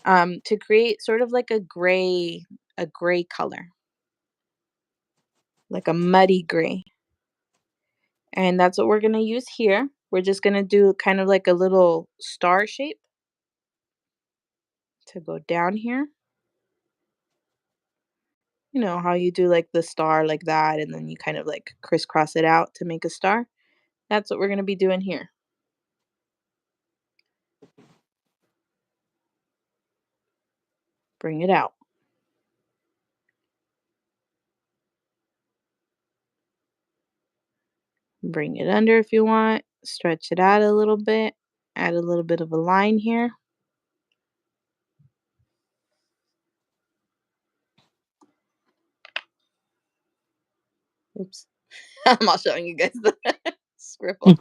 To create sort of like a gray color, like a muddy gray. And that's what we're gonna use here. We're just gonna do kind of like a little star shape to go down here. You know how you do like the star like that, and then you kind of like crisscross it out to make a star? That's what we're gonna be doing here. Bring it out. Bring it under if you want. Stretch it out a little bit. Add a little bit of a line here. Oops. I'm not showing you guys the scribble.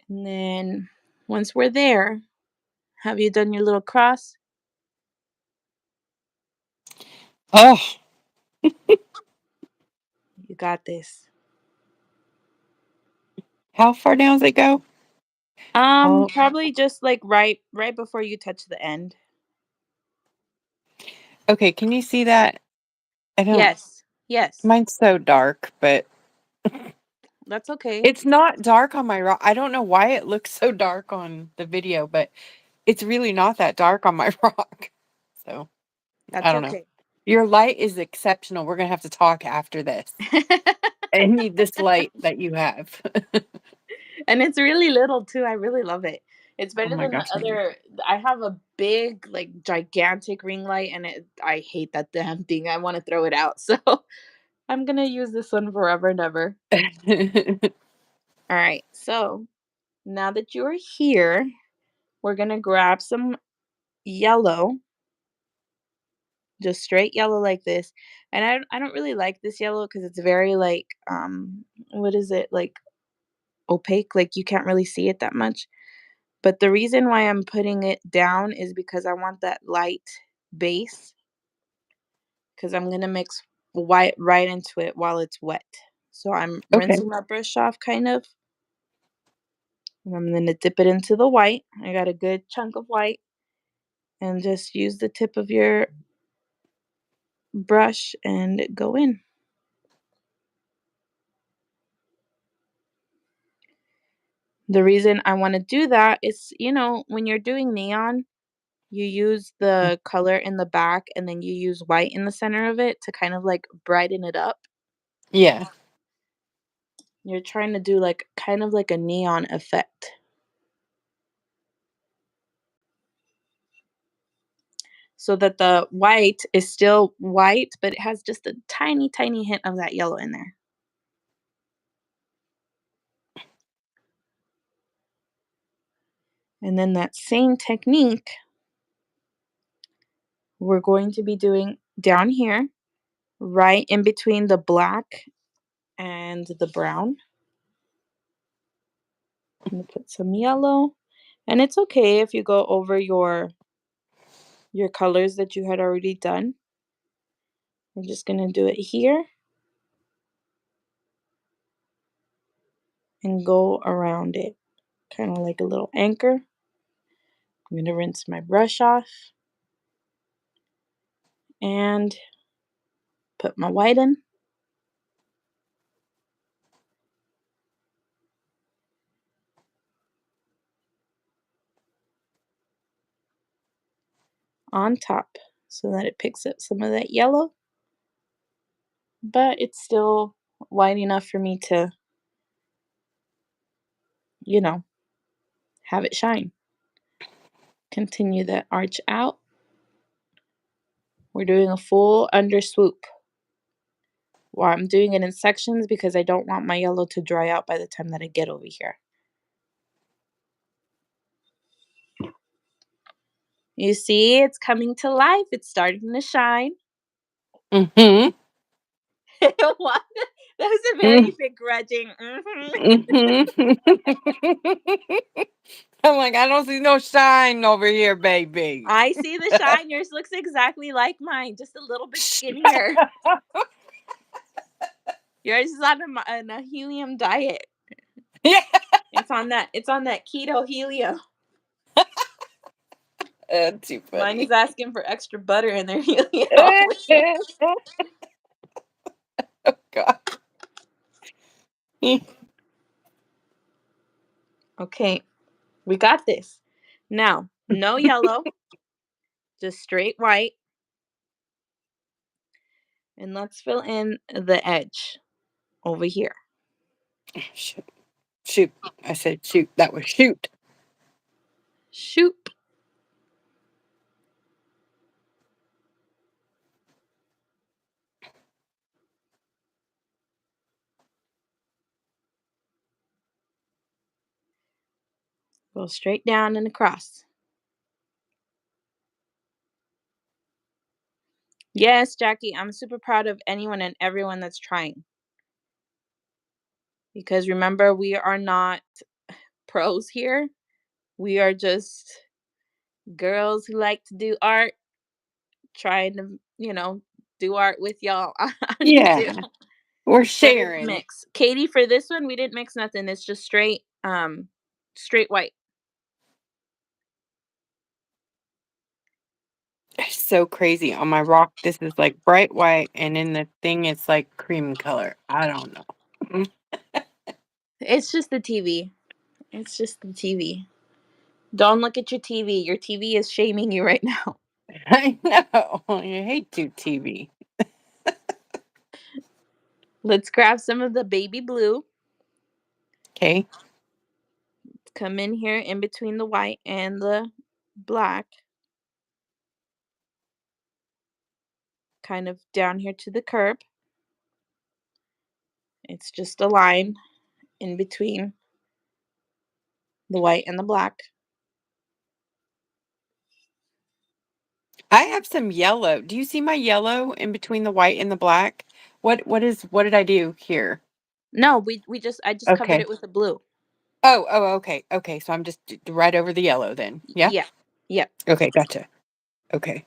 And then once we're there, have you done your little cross? Oh, You got this. how far down does it go? Oh, Probably just like right before you touch the end. okay. Can you see that? I don't. Yes. Yes. Mine's so dark, but That's okay. it's not dark on my rock. I don't know why it looks so dark on the video, but it's really not that dark on my rock. So I That's don't know. okay. Your light is exceptional. We're gonna have to talk after this. I need this light that you have. And it's really little too. I really love it. It's Oh better my than the gosh. other. I have a big, like gigantic ring light, and I hate that damn thing. I want to throw it out. So I'm gonna use this one forever and ever. All right. So now that you're here, we're gonna grab some yellow, just straight yellow like this. And I don't really like this yellow because it's very like what is it, like opaque, like you can't really see it that much. But the reason why I'm putting it down is because I want that light base, because I'm gonna mix white right into it while it's wet. So I'm Okay. rinsing my brush off kind of, and I'm gonna dip it into the white. I got a good chunk of white, and just use the tip of your brush and go in. The reason I want to do that is, when you're doing neon, you use the color in the back and then you use white in the center of it to kind of like brighten it up. Yeah. You're trying to do like kind of like a neon effect. So that the white is still white, but it has just a tiny, tiny hint of that yellow in there. And then that same technique, we're going to be doing down here, right in between the black and the brown. I'm gonna put some yellow. And it's okay if you go over your colors that you had already done. I'm just gonna do it here and go around it, kind of like a little anchor. I'm gonna rinse my brush off and put my white in. On top so that it picks up some of that yellow, but it's still white enough for me to, you know, have it shine. Continue that arch out. We're doing a full under swoop. Well, I'm doing it in sections because I don't want my yellow to dry out by the time that I get over here. You see, it's coming to life. It's starting to shine. Mm-hmm. What? That was a very begrudging. Mm-hmm. I'm like, I don't see no shine over here, baby. I see the shine. Yours looks exactly like mine, just a little bit skinnier. Yours is on a helium diet. Yeah. It's on that keto helium. Too Mine is funny. asking for extra butter in their helium. God. Okay, we got this. Now, no yellow, just straight white. And let's fill in the edge over here. Shoot. Shoot. I said shoot. That was shoot. Shoop. Go straight down and across. Yes, Jackie, I'm super proud of anyone and everyone that's trying. Because remember, we are not pros here. We are just girls who like to do art, trying to, do art with y'all too. Yeah, we're But we didn't sharing. mix. Katie, for this one, we didn't mix nothing. It's just straight white. It's so crazy. On my rock, this is like bright white, and in the thing, it's like cream color. I don't know. It's just the TV. It's just the TV. Don't look at your TV. Your TV is shaming you right now. I know. I hate to TV. Let's grab some of the baby blue. Okay. Come in here in between the white and the black. Kind of down here to the curb. It's just a line in between the white and the black. I have some yellow. Do you see my yellow in between the white and the black? What did I do here? No, I just covered Okay. it with the blue. Oh, okay. Okay, so I'm just right over the yellow then. Yeah? Yeah. Yeah. Okay, gotcha. Okay.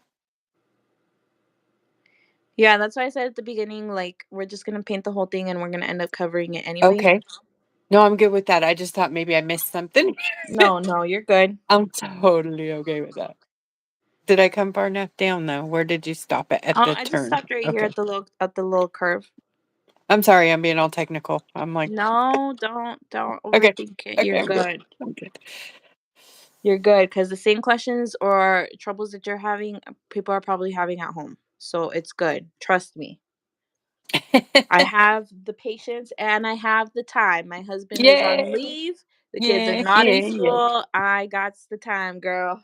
Yeah, that's why I said at the beginning, like, we're just gonna paint the whole thing and we're gonna end up covering it anyway. Okay. No, I'm good with that. I just thought maybe I missed something. No, you're good. I'm totally okay with that. Did I come far enough down though? Where did you stop at Oh, the I just turn? stopped right here Okay. at the little curve. I'm sorry, I'm being all technical. I'm like, No, don't okay. overthink it. Okay, You're I'm good. good. I'm good. You're good because the same questions or troubles that you're having, people are probably having at home. So it's good. Trust me. I have the patience and I have the time. My husband is on Yay! leave. The kids are Yeah, not in yeah, yeah. school. I got the time, girl.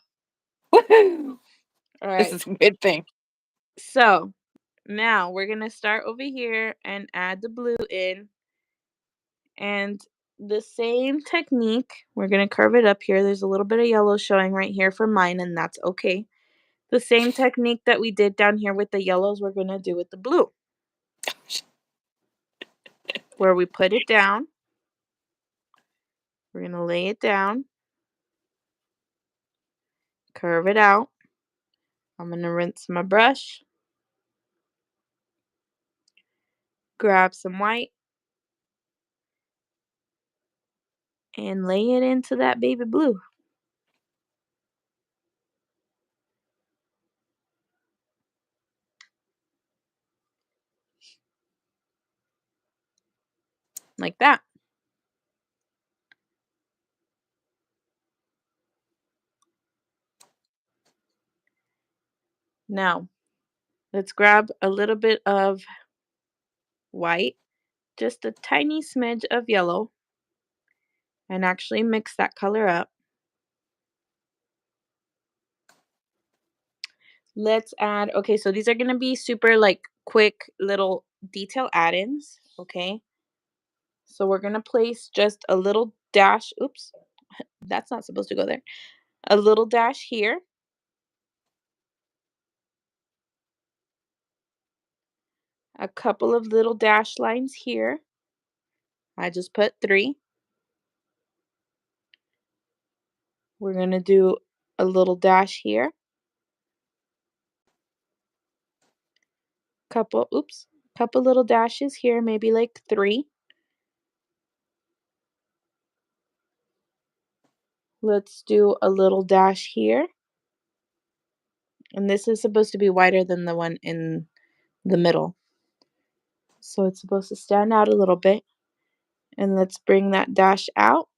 Woohoo! All This right. is a good thing. So now we're going to start over here and add the blue in. And the same technique, we're going to curve it up here. There's a little bit of yellow showing right here for mine, and that's okay. The same technique that we did down here with the yellows, we're going to do with the blue. Where we put it down, we're going to lay it down, curve it out. I'm going to rinse my brush, grab some white, and lay it into that baby blue. Like that. Now, let's grab a little bit of white, just a tiny smidge of yellow, and actually mix that color up. Let's add, okay, so these are going to be super like quick little detail add-ins, okay? So we're going to place just a little dash, oops, that's not supposed to go there. A little dash here. A couple of little dash lines here. I just put 3. We're going to do a little dash here. Couple little dashes here, maybe like 3. Let's do a little dash here. And this is supposed to be wider than the one in the middle. So it's supposed to stand out a little bit. And let's bring that dash out.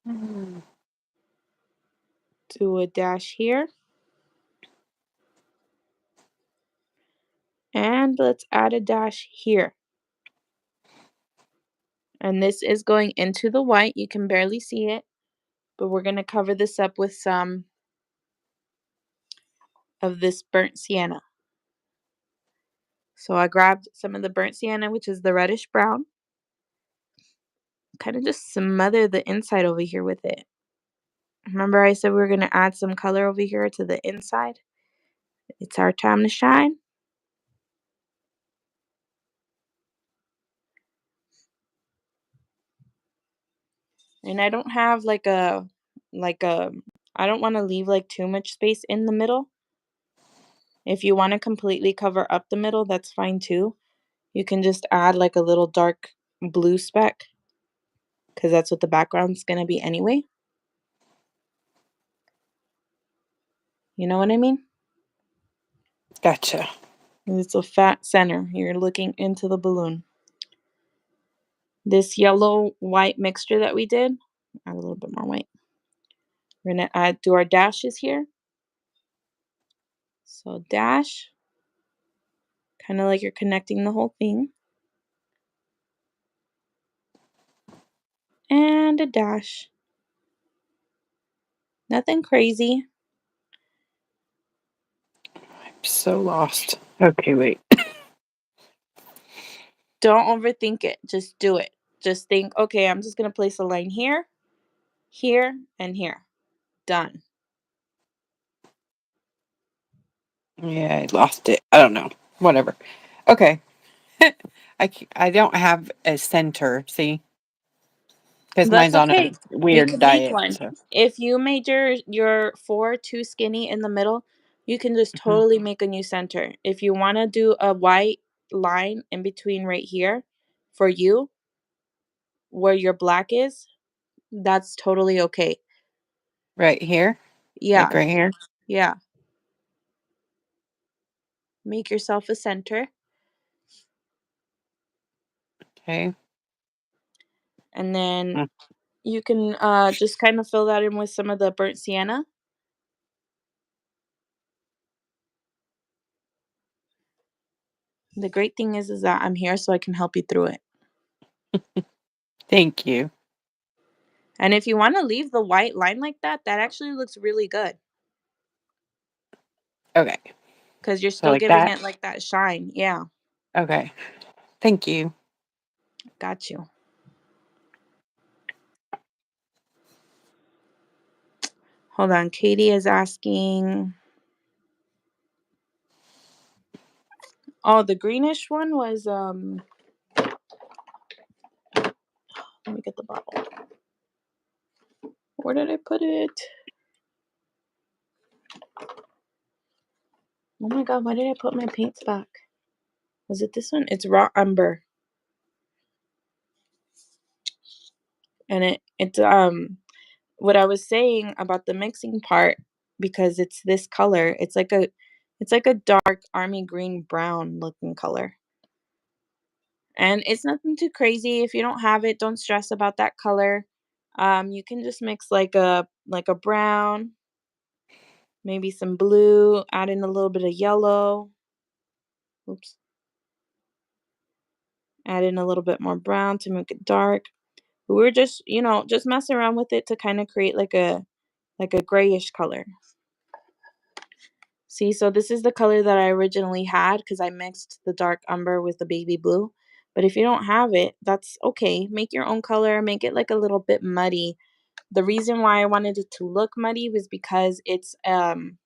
Mm. Do a dash here. And let's add a dash here. And this is going into the white. You can barely see it, but we're going to cover this up with some of this burnt sienna. So I grabbed some of the burnt sienna, which is the reddish brown, kind of just smother the inside over here with it. Remember I said we were going to add some color over here to the inside? It's our time to shine. And I don't have like a I don't want to leave like too much space in the middle. If you want to completely cover up the middle, that's fine too. You can just add like a little dark blue speck because that's what the background's going to be anyway. You know what I mean? Gotcha. It's a fat center. You're looking into the balloon. This yellow white mixture that we did, add a little bit more white. We're going to do our dashes here. So dash, kind of like you're connecting the whole thing. And a dash. Nothing crazy. I'm so lost. Okay, wait. Don't overthink it. Just do it. Just think, okay, I'm just going to place a line here, here, and here. Done. Yeah, I lost it. I don't know. Whatever. Okay. I don't have a center, see? Because That's mine's on a okay. You weird can make diet. one. So. If you made your four too skinny in the middle, you can just Mhm. totally make a new center. If you want to do a white line in between right here for you, where your black is, that's totally okay. Right here? Yeah, Like right here? yeah. Make yourself a center. Okay. And then Mm. you can just kind of fill that in with some of the burnt sienna. The great thing is that I'm here so I can help you through it. Thank you. And if you want to leave the white line like that, that actually looks really good Okay. because you're So still like giving that? it like that shine. Yeah, Okay. Thank you. got you. Hold on. Katie is asking. Oh, the greenish one was let me get the bottle. Where did I put it? Oh my god, why did I put my paints back? Was it this one? It's raw umber. And it's what I was saying about the mixing part, because it's this color. It's like a dark army green brown looking color. And it's nothing too crazy. If you don't have it, don't stress about that color. You can just mix like a brown, maybe some blue, add in a little bit of yellow. Oops. Add in a little bit more brown to make it dark. We're just, just mess around with it to kind of create like a grayish color. See, so this is the color that I originally had because I mixed the dark umber with the baby blue. But if you don't have it, that's okay. Make your own color, make it like a little bit muddy. The reason why I wanted it to look muddy was because it's kind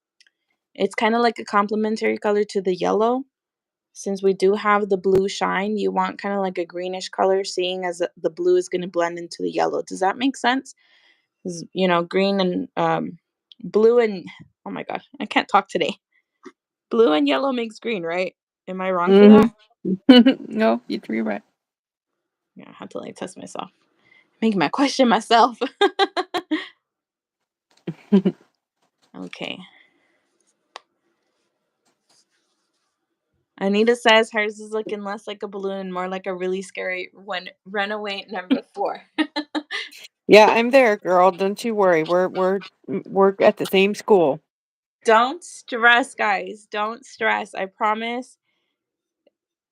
of like a complementary color to the yellow. Since we do have the blue shine, you want kind of like a greenish color, seeing as the blue is going to blend into the yellow. Does that make sense? 'Cause, green and blue and oh my god, I can't talk today. Blue and yellow makes green, right? Am I wrong for Hmm. that? No, you're right. Yeah, I had to like test myself. Make my question myself. Okay. Anita says hers is looking less like a balloon, more like a really scary one runaway number 4. Yeah, I'm there, girl. Don't you worry. We're at the same school. Don't stress, guys. Don't stress. I promise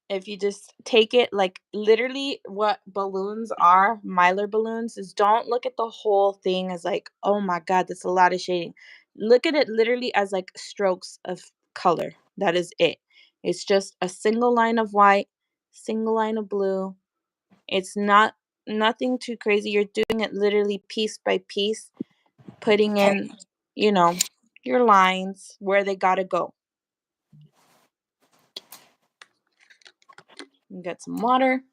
if you just take it like literally what balloons are, Mylar balloons, is don't look at the whole thing as like, oh my God, that's a lot of shading. Look at it literally as like strokes of color. That is it. It's just a single line of white, single line of blue. It's not nothing too crazy. You're doing it literally piece by piece, putting Okay. in, you know, your lines where they gotta go. You get some water.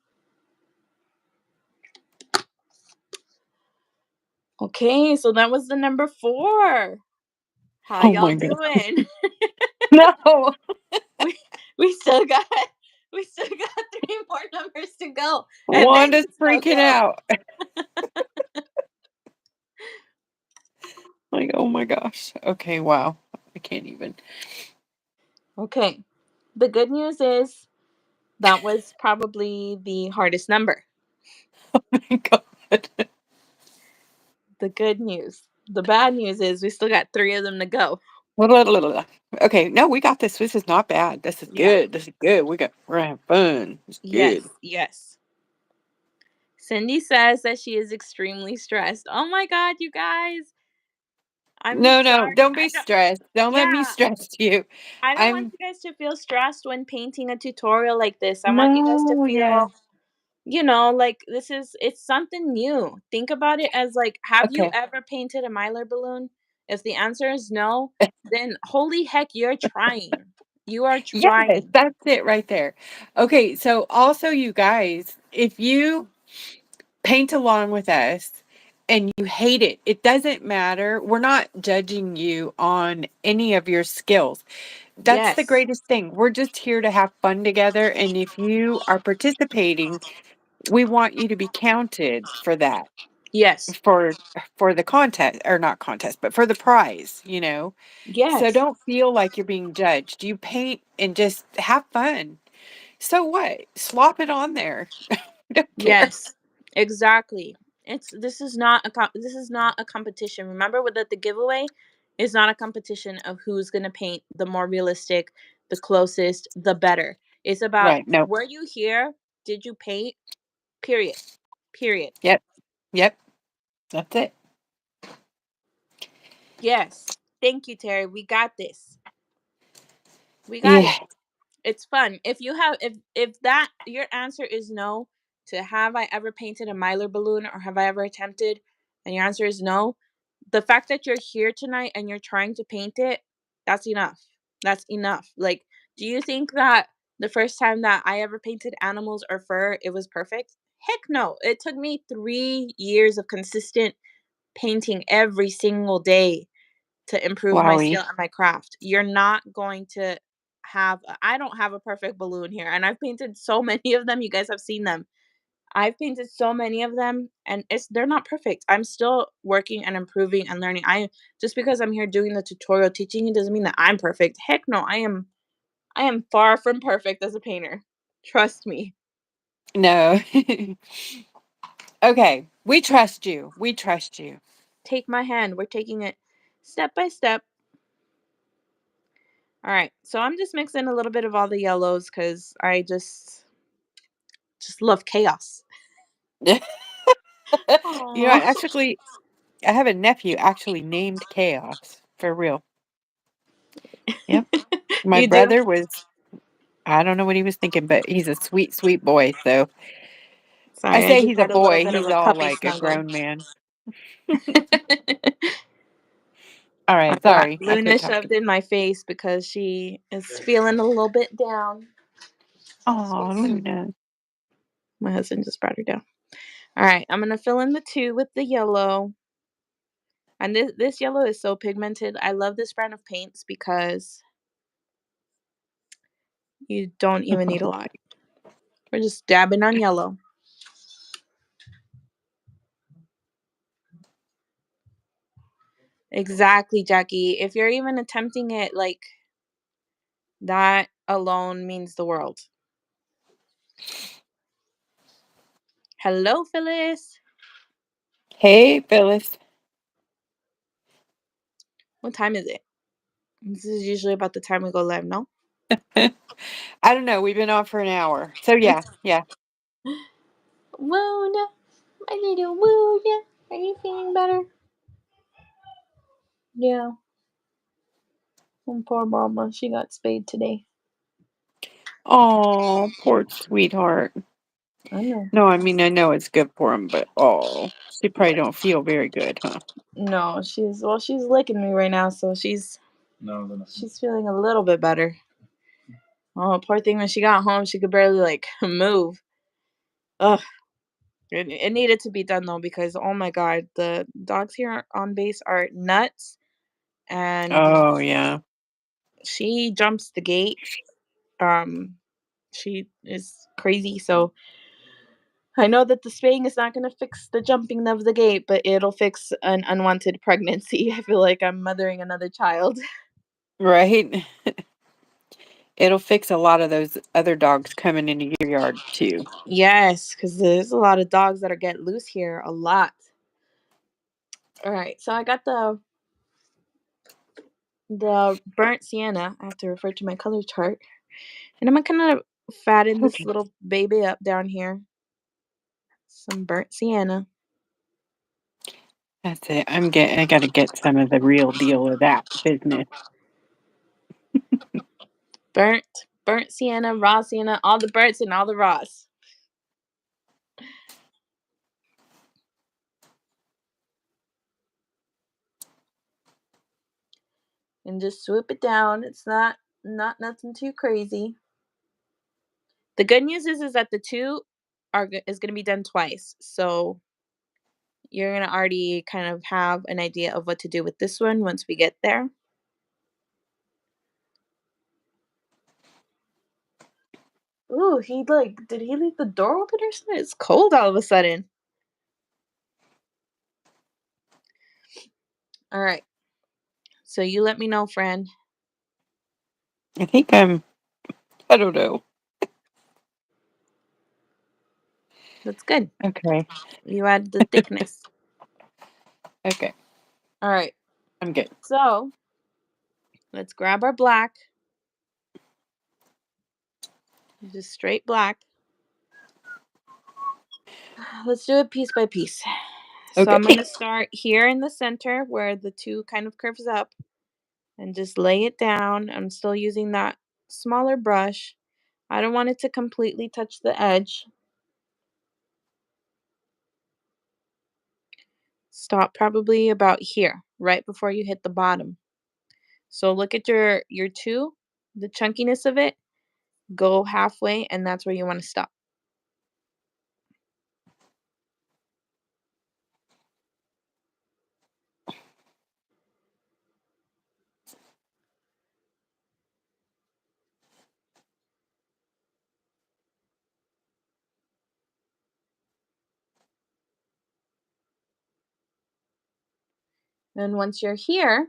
Okay, so that was the number 4. How Oh y'all my god. doing? No. we we still got we still got 3 more numbers to go, and then Wanda's it's freaking no out. Like, oh my gosh. Okay, wow. I can't even. go. Okay. The good news is that was probably the hardest number. Oh my god. The good news. The bad news is we still got 3 of them to go. Okay, no, we got this. This is not bad. This is Yeah. good. This is good. We're having fun. It's good. Yes. Yes. Cindy says that she is extremely stressed. Oh my God, you guys. I'm No, no, sorry. don't I be don't. stressed. Don't let me Yeah. stress you. I don't want I'm you guys to feel stressed when painting a tutorial like this. I want you guys to no, yeah. feel, like it's something new. Think about it as like, have you Okay. ever painted a Mylar balloon? If the answer is no, then holy heck, you're trying. You are Yes, trying. that's it right there. Okay, so also you guys, if you paint along with us and you hate it, it doesn't matter. We're not judging you on any of your skills. That's the Yes. greatest thing. We're just here to have fun together. And if you are participating, we want you to be counted for that, Yes. for the contest, or not contest, but for the prize. So Yes. don't feel like you're being judged. You paint and just have fun. So what? Slop it on there. Don't care. Yes, exactly. This is not this is not a competition. Remember that the giveaway is not a competition of who's going to paint the more realistic, the closest, the better. It's about, Right. No. were you here? Did you paint? Period. Period. Yep. Yep. That's it. Yes. Thank you, Terry. We got this. We got it. Yeah. It's fun. If you have if that your answer is no to have I ever painted a Mylar balloon or have I ever attempted, and your answer is no, the fact that you're here tonight and you're trying to paint it, that's enough. That's enough. Like, do you think that the first time that I ever painted animals or fur, it was perfect? Heck no. It took me 3 years of consistent painting every single day to improve my skill Wowie. and my craft. You're not going to I don't have a perfect balloon here, and I've painted so many of them. You guys have seen them. I've painted so many of them, and they're not perfect. I'm still working and improving and learning. I Just because I'm here doing the tutorial teaching you doesn't mean that I'm perfect. Heck no, I am far from perfect as a painter. Trust me. No. Okay. We trust you. We trust you. Take my hand. We're taking it step by step. All right. So I'm just mixing a little bit of all the yellows cuz I just love chaos. I Aw. actually I have a nephew actually named Chaos for real. Yep. My You do? brother was, I don't know what he was thinking, but he's a sweet, sweet boy. So I Sorry, I say just he's a had a little boy. bit of He's a all puppy like a snuggle. grown man. All I right. got Sorry. I Luna quit shoved talking. in my face because she is feeling a little bit down. Oh, Luna. My husband just brought her down. All right, I'm gonna fill in the 2 with the yellow. And this yellow is so pigmented. I love this brand of paints because you don't even need a lot. We're just dabbing on yellow. Exactly, Jackie. If you're even attempting it, like, that alone means the world. Hello, Phyllis. Hey, Phyllis. What time is it? This is usually about the time we go live, no? I don't know. We've been on for an hour. So yeah, yeah. Wound, my little wound. Are you feeling better? Yeah. Poor mama. She got spayed today. Oh, poor sweetheart. I know. No, I mean I know it's good for him, but oh, she probably don't feel very good, huh? No, she's licking me right now, so she's feeling a little bit better. Oh, poor thing. When she got home, she could barely like move. Ugh. It needed to be done though because oh my god, the dogs here on base are nuts, and Oh yeah. she jumps the gate. Um, she is crazy. So I know that the spaying is not going to fix the jumping of the gate, but it'll fix an unwanted pregnancy. I feel like I'm mothering another child. Right. It'll fix a lot of those other dogs coming into your yard too. Yes, because there's a lot of dogs that are get loose here. A lot. All right, so I got the burnt sienna. I have to refer to my color chart, and I'm gonna fatten this Okay. little baby up down here. Some burnt sienna. That's it. I gotta get some of the real deal of that business. Burnt sienna, raw sienna, all the burns and all the raws. And just swoop it down. It's not nothing too crazy. The good news is that the two is going to be done twice. So you're going to already kind of have an idea of what to do with this one once we get there. Ooh, did he leave the door open or something? It's cold all of a sudden. All right. So you let me know, friend. I think I don't know. That's good. Okay. You add the thickness. Okay. All right. I'm good. So let's grab our black. Just straight black. Let's do it piece by piece. So Okay. I'm going to start here in the center where the two kind of curves up and just lay it down. I'm still using that smaller brush. I don't want it to completely touch the edge. Stop probably about here, right before you hit the bottom. So look at your two, the chunkiness of it, go halfway and that's where you want to stop. And once you're here,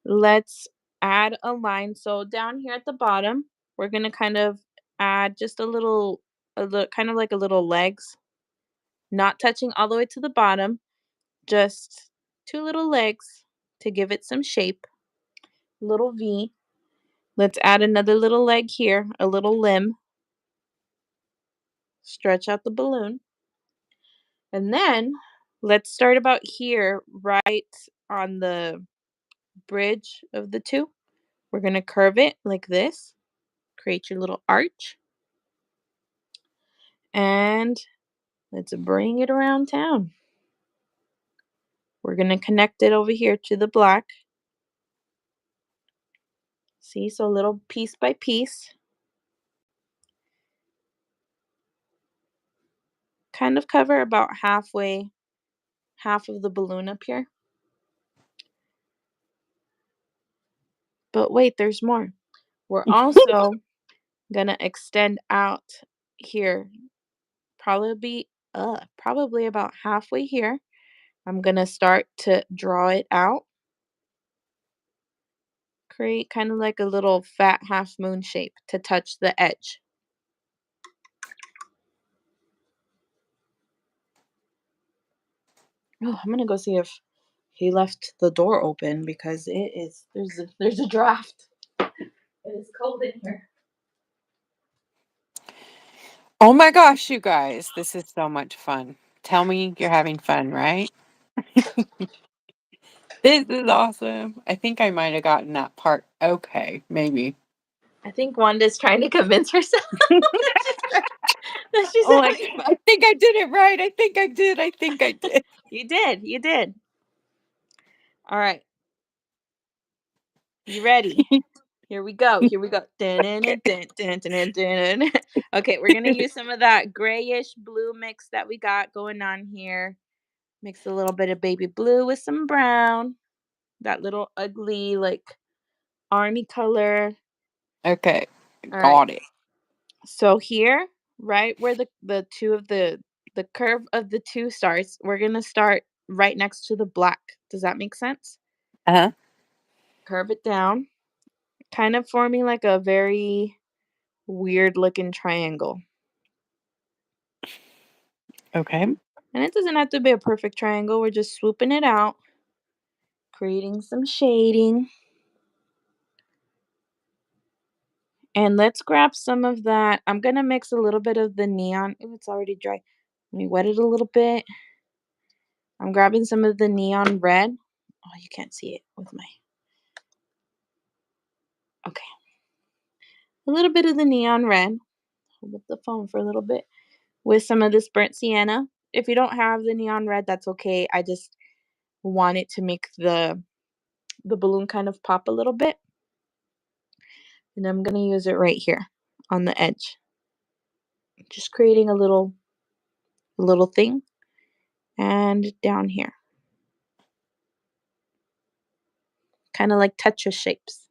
let's add a line. So down here at the bottom, we're going to kind of add just a little kind of like a little legs, not touching all the way to the bottom, just two little legs to give it some shape. Little V. Let's add another little leg here, a little limb. Stretch out the balloon. And then let's start about here, right on the bridge of the two. We're going to curve it like this. Create your little arch. And let's bring it around town. We're going to connect it over here to the black. See, so little piece by piece. Kind of cover about halfway, half of the balloon up here. But wait, there's more. We're also going to extend out here, probably about halfway here. I'm going to start to draw it out. Create kind of like a little fat half moon shape to touch the edge. Oh, I'm gonna go see if he left the door open because there's a draft. It is cold in here. Oh my gosh, you guys, this is so much fun. Tell me you're having fun, right? This is awesome. I think I might have gotten that part okay, maybe. I think Wanda's trying to convince herself that she's I'm like, having I fun. think I did it right. I think I did. I think I did. You did. You did. All right. You ready? Here we go. Here we go. Dun, dun, dun, dun, dun, dun, dun, dun. Okay, we're gonna use some of that grayish blue mix that we got going on here. Mix a little bit of baby blue with some brown. That little ugly like army color. Okay, All right. got it. So here, right where the two of the curve of the two starts, we're gonna start right next to the black. Does that make sense? Uh-huh. Curve it down, kind of forming like a very weird looking triangle. Okay. And it doesn't have to be a perfect triangle. We're just swooping it out, creating some shading. And let's grab some of that. I'm gonna mix a little bit of the neon. Oh, it's already dry. Let me wet it a little bit. I'm grabbing some of the neon red. Oh, you can't see it with my. Okay. A little bit of the neon red. Hold up the phone for a little bit with some of this burnt sienna. If you don't have the neon red, that's okay. I just want it to make the balloon kind of pop a little bit. And I'm gonna use it right here on the edge. Just creating a little thing and down here. Kind of like Tetris shapes.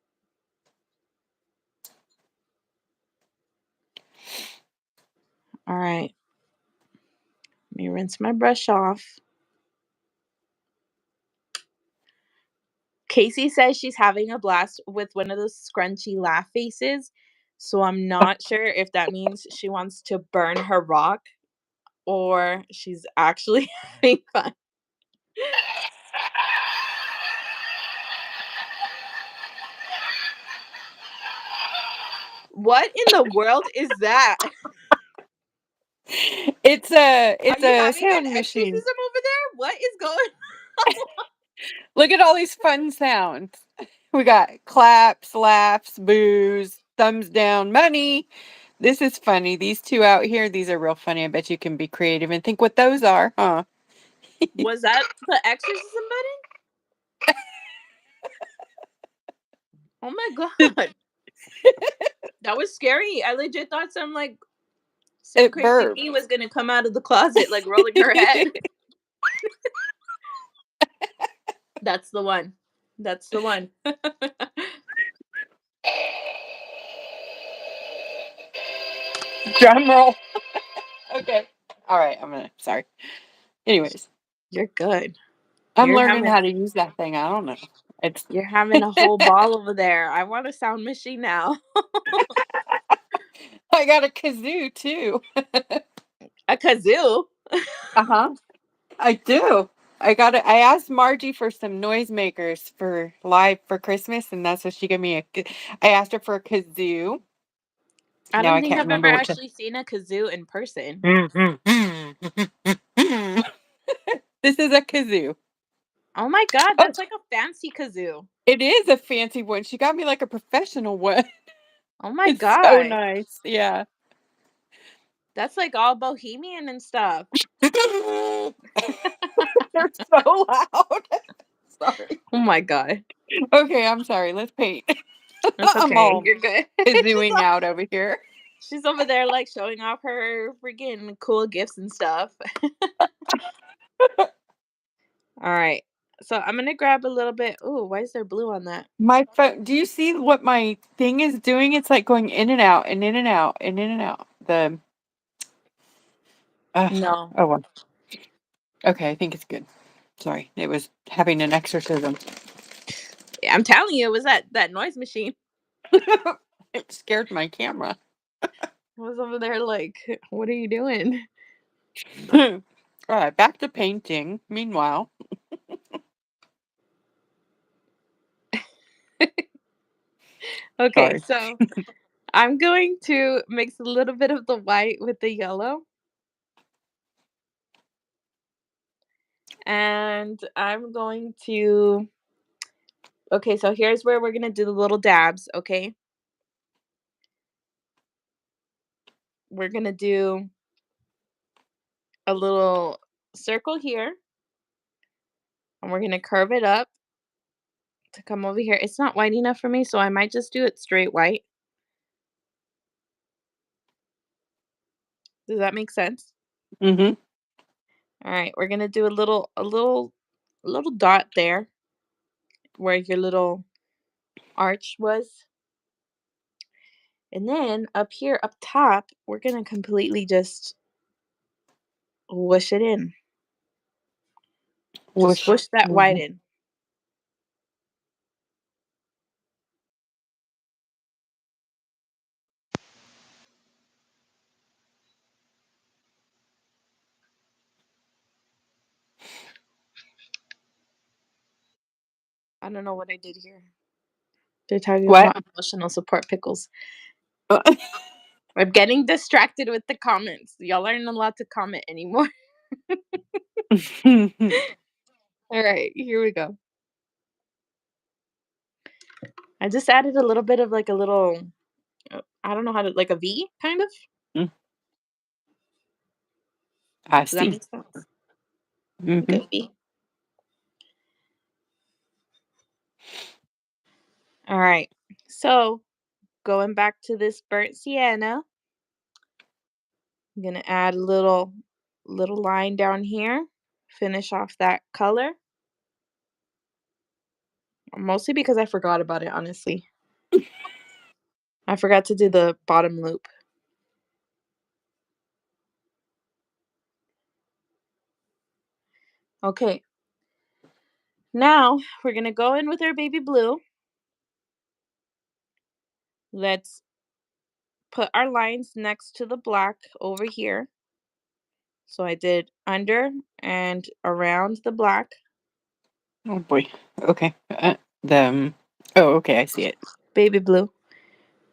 All right. Let me rinse my brush off. Casey says she's having a blast with one of those scrunchy laugh faces. So I'm not sure if that means she wants to burn her rock or she's actually having fun. What in the world is that? It's a Are it's you a having an sound exorcism machine. over there? What is going Look at all these fun sounds. We got claps, laughs, boos, thumbs down, money. This is funny. These two out here, these are real funny. I bet you can be creative and think what those are, huh? Was that the exorcism button? Oh my god. That was scary. I legit thought some It crazy burped. bee was gonna come out of the closet like rolling her head. That's the one. That's the one. Drum roll. Okay. All right. Sorry. Anyways, You're good. I'm You're learning having how to use that thing. I don't know. It's, you're having a whole ball over there. I want a sound machine now. I got a kazoo too. A kazoo. Uh huh. I do. I asked Margie for some noisemakers for live for Christmas, and that's what she gave me. I asked her for a kazoo. I Now don't I think can't I've ever remember which. actually seen a kazoo in person. This is a kazoo. Oh my god, Oh, that's like a fancy kazoo. it is a fancy one. She got me like a professional one. Oh my It's so god. nice. Yeah. That's like all bohemian and stuff. They're so loud. Sorry. Oh my god. Okay, I'm sorry. Let's paint. That's I'm okay. all You're good. kazooing out over here. She's over there like showing off her freaking cool gifts and stuff. All right. So I'm gonna grab a little bit. Oh, why is there blue on that? My phone. Do you see what my thing is doing? It's like going in and out and in and out and in and out. No. Oh well. Okay, I think it's good. Sorry, it was having an exorcism. I'm telling you, it was that noise machine. It scared my camera. I was over there like, what are you doing? All right, back to painting. Meanwhile, Okay, Sorry. so I'm going to mix a little bit of the white with the yellow. And I'm going to okay, so here's where we're gonna do the little dabs, okay? We're gonna do a little circle here, and we're gonna curve it up to come over here. It's not white enough for me, so I might just do it straight white. Does that make sense? Mhm. All right, we're gonna do a little dot there where your little arch was. And then up here, up top, we're gonna completely just whoosh it in. Just Whoosh. whoosh that white Mhm. in. I don't know what I did here. They're talking What? about emotional support pickles. I'm getting distracted with the comments. Y'all aren't allowed to comment anymore. All right, here we go. I just added a little bit of like a little, I don't know how to, like a V kind of. I Does that see. make sense? Like Mhm. a V. All right. So going back to this burnt sienna, I'm gonna add a little line down here. Finish off that color. Mostly because I forgot about it, honestly. I forgot to do the bottom loop. Okay. Now we're gonna go in with our baby blue. Let's put our lines next to the black over here. So I did under and around the black, Oh boy. Okay. Oh, okay. I see it. baby blue.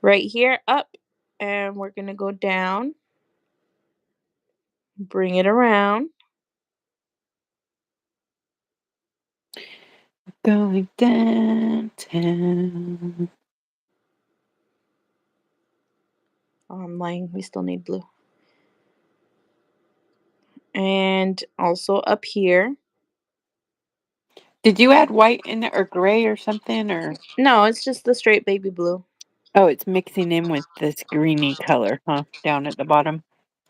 Right here, up, and we're gonna go down, bring it around. Going downtown. Oh, I'm lying. We still need blue. And also up here. Did you add white in there or gray or something or? No, it's just the straight baby blue. Oh, it's mixing in with this greeny color, huh? Down at the bottom,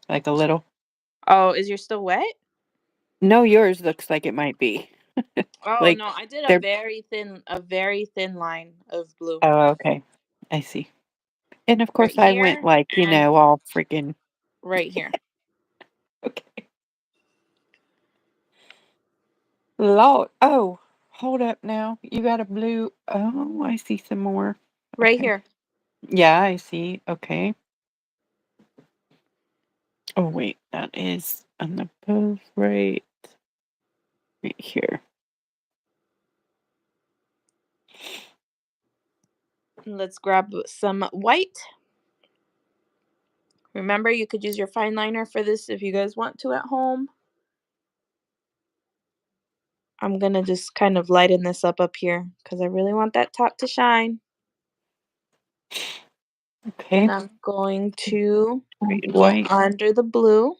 like a little. Oh, is yours still wet? No, yours looks like it might be. Oh Like no, I did they're. a very thin line of blue Oh, okay. I see. And of right course, I went here like and all freaking. right here. Okay. Lord. Oh, hold up now. You got a blue. Oh, I see some more. Right Okay. here. Yeah, I see. Okay. Oh, wait. That is on the post right here. Let's grab some white. Remember, you could use your fine liner for this if you guys want to at home. I'm gonna just kind of lighten this up here because I really want that top to shine. And Okay. I'm going to Right, go white. under the blue.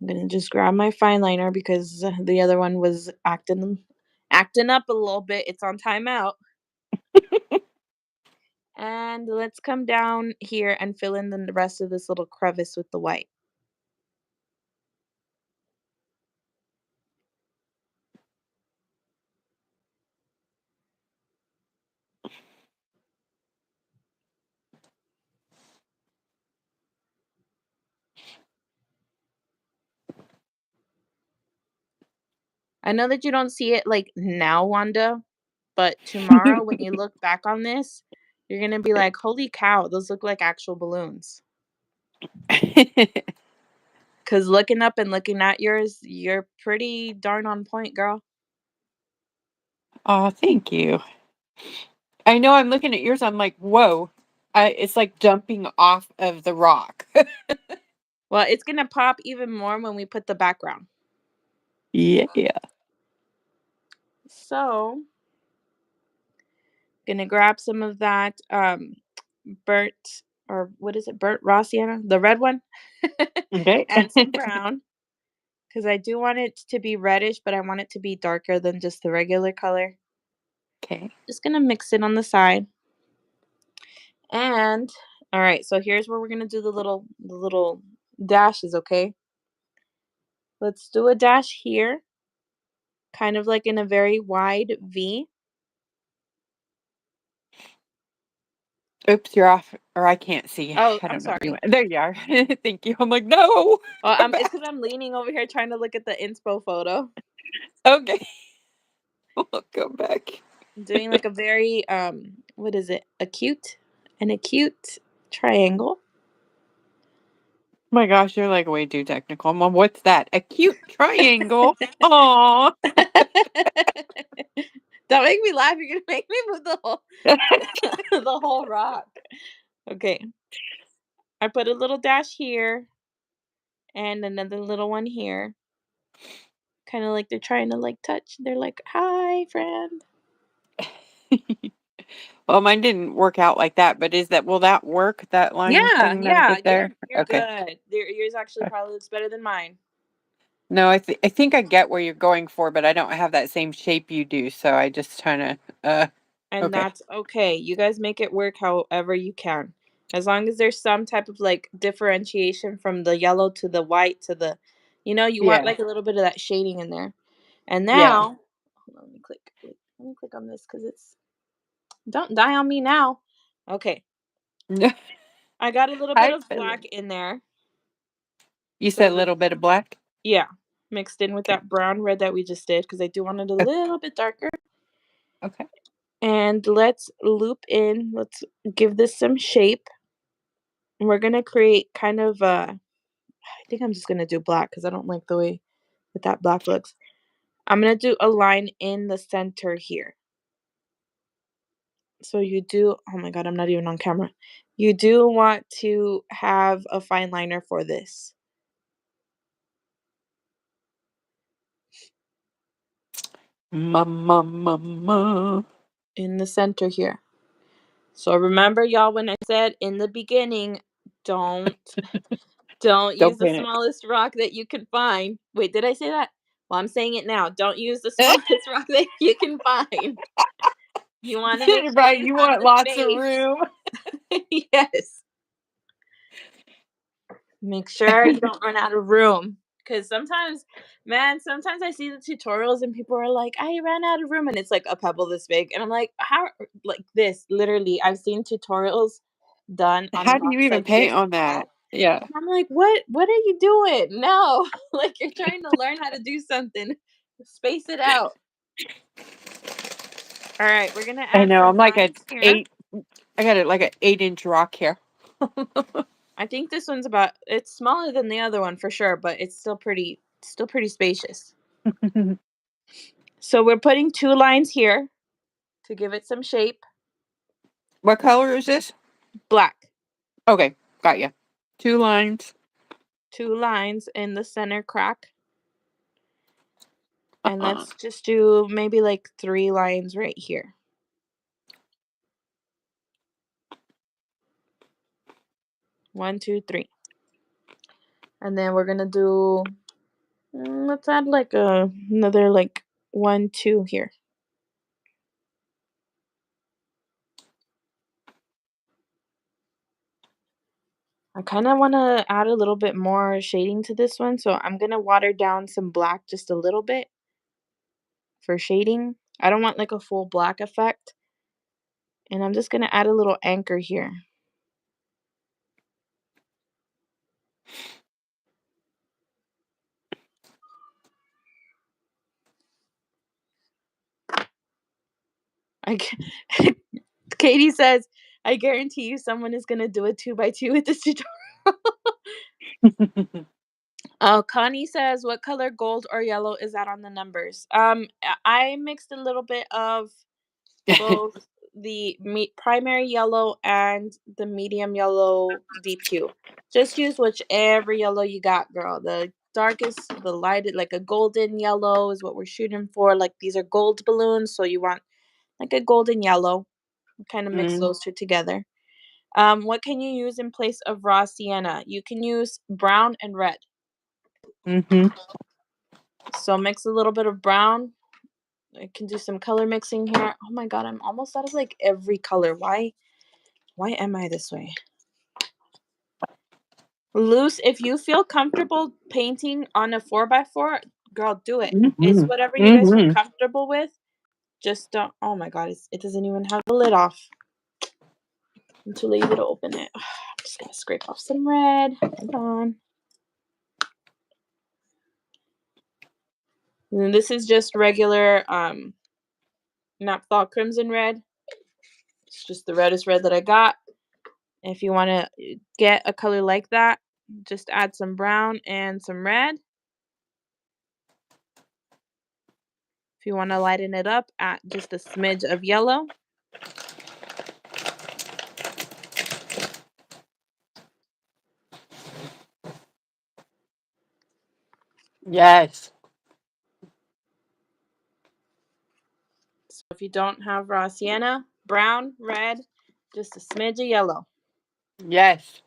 I'm gonna just grab my fine liner because the other one was acting up a little bit. It's on timeout. And let's come down here and fill in the rest of this little crevice with the white. I know that you don't see it like now, Wanda, but tomorrow when you look back on this, you're gonna be like, "Holy cow, those look like actual balloons." Because looking up and looking at yours, you're pretty darn on point, girl. Oh, thank you. I know I'm looking at yours. I'm like, whoa. It's like jumping off of the rock. Well, it's going to pop even more when we put the background. Yeah. So, gonna grab some of that burnt, or what is it, burnt raw sienna, the red one, Okay. and some brown, because I do want it to be reddish, but I want it to be darker than just the regular color. Okay. Just gonna mix it on the side. And all right, so here's where we're gonna do the little dashes, okay? Let's do a dash here, kind of like in a very wide V. Oops, you're off, or I can't see. Oh, I I'm don't know where you sorry. went. There you are. Thank you. I'm like, no. Well, Come it's back. because I'm leaning over here trying to look at the inspo photo. Okay. I'll come back. Doing like a very what is it? An acute triangle. My gosh, you're like way too technical. Mom, what's that? A cute triangle. Aw. Don't make me laugh. You're gonna make me move the whole the whole rock. Okay. I put a little dash here and another little one here. Kind of like they're trying to like touch. They're like, "Hi, friend." Well, mine didn't work out like that, but will that work? That line Yeah, thing that I yeah, did there? you're Okay. good. Yours actually probably looks better than mine. No, I think I get where you're going for, but I don't have that same shape you do, so I just trying to And okay. that's okay. You guys make it work however you can. As long as there's some type of like differentiation from the yellow to the white to the, you want Yeah. like a little bit of that shading in there. And Yeah. now, hold on, let me click. Wait, let me click on this because don't die on me now. Okay. I got a little bit Hi, of Philip. black in there. You So said a little bit of black? yeah, mixed in with Okay. that brown red that we just did because I do want it a Okay. little bit darker. Okay. And let's loop in. Let's give this some shape. We're gonna create kind of I think I'm just gonna do black because I don't like the way that black looks. I'm gonna do a line in the center here. So you do, oh my god, I'm not even on camera. You do want to have a fine liner for this Mama. in the center here. So remember, y'all, when I said in the beginning, don't don't use Don't the panic. smallest rock that you can find. Wait, did I say that? Well, I'm saying it now. Don't use the smallest rock that you can find. You want to make sure Right, you you have want the lots of space. room. Yes. Make sure you don't run out of room. Because sometimes, man, sometimes I see the tutorials and people are like, I ran out of room. And it's like a pebble this big. And I'm like, how? Like this, literally. I've seen tutorials done on How do you rocks even like this paint on small. that? Yeah. And I'm like, what are you doing? No. Like you're trying to learn how to do something. Space it out. All right, we're gonna I add know. some I'm like a lines here. 8 I got it like an 8-inch rock here. I think this one's it's smaller than the other one for sure, but it's still pretty spacious. So we're putting 2 lines here to give it some shape. What color is this? Black. Okay, got you. 2 lines. 2 lines in the center crack. And Uh-huh. let's just do maybe like 3 lines right here. 1, 2, 3. And then we're gonna do let's add like another like 1, 2 here. I kind of want to add a little bit more shading to this one, so I'm going to water down some black just a little bit for shading. I don't want like a full black effect. And I'm just going to add a little anchor here. I Katie says, I guarantee you someone is going to do a 2x2 with this tutorial. Oh, Connie says, "What color, gold or yellow, is that on the numbers?" I mixed a little bit of both the primary yellow and the medium yellow deep hue. Just use whichever yellow you got, girl. The darkest, the lighted, like a golden yellow is what we're shooting for. Like these are gold balloons, so you want like a golden yellow. Kind of mix Mm, those two together. What can you use in place of raw sienna? You can use brown and red. mm-hmm. So mix a little bit of brown. I can do some color mixing here. Oh my god, I'm almost out of like every color. Why am I this way? Loose, if you feel comfortable painting on a 4x4, girl, do it. It's Mm-hmm. whatever you guys feel Mm-hmm. comfortable with. Just don't. Oh my god, it doesn't even have the lid off. I'm too lazy to open it. I'm just gonna scrape off some red. Hold on. And this is just regular Napthol Crimson Red. It's just the reddest red that I got. If you want to get a color like that, just add some brown and some red. If you want to lighten it up, add just a smidge of yellow. Yes. So if you don't have raw sienna, brown, red, just a smidge of yellow. Yes.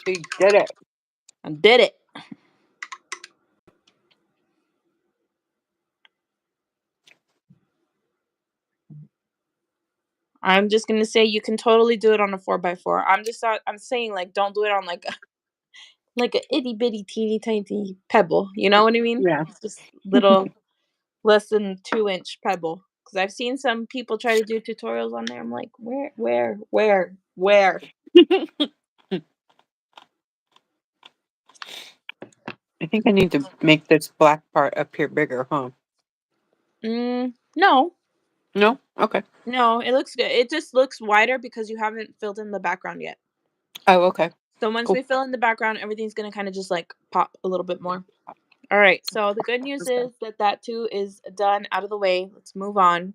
She did it. I did it. I'm just gonna say you can totally do it on a 4x4. I'm saying like don't do it on like like a itty bitty teeny tiny pebble. You know what I mean? Yeah. It's just little less than 2-inch pebble. Because I've seen some people try to do tutorials on there. I'm like, where? I think I need to make this black part up here bigger, huh? No, No? Okay. no, it looks good. It just looks wider because you haven't filled in the background yet. Oh, okay. So once Cool. we fill in the background, everything's gonna kind of just like pop a little bit more. All right. So the good news is that too is done out of the way. Let's move on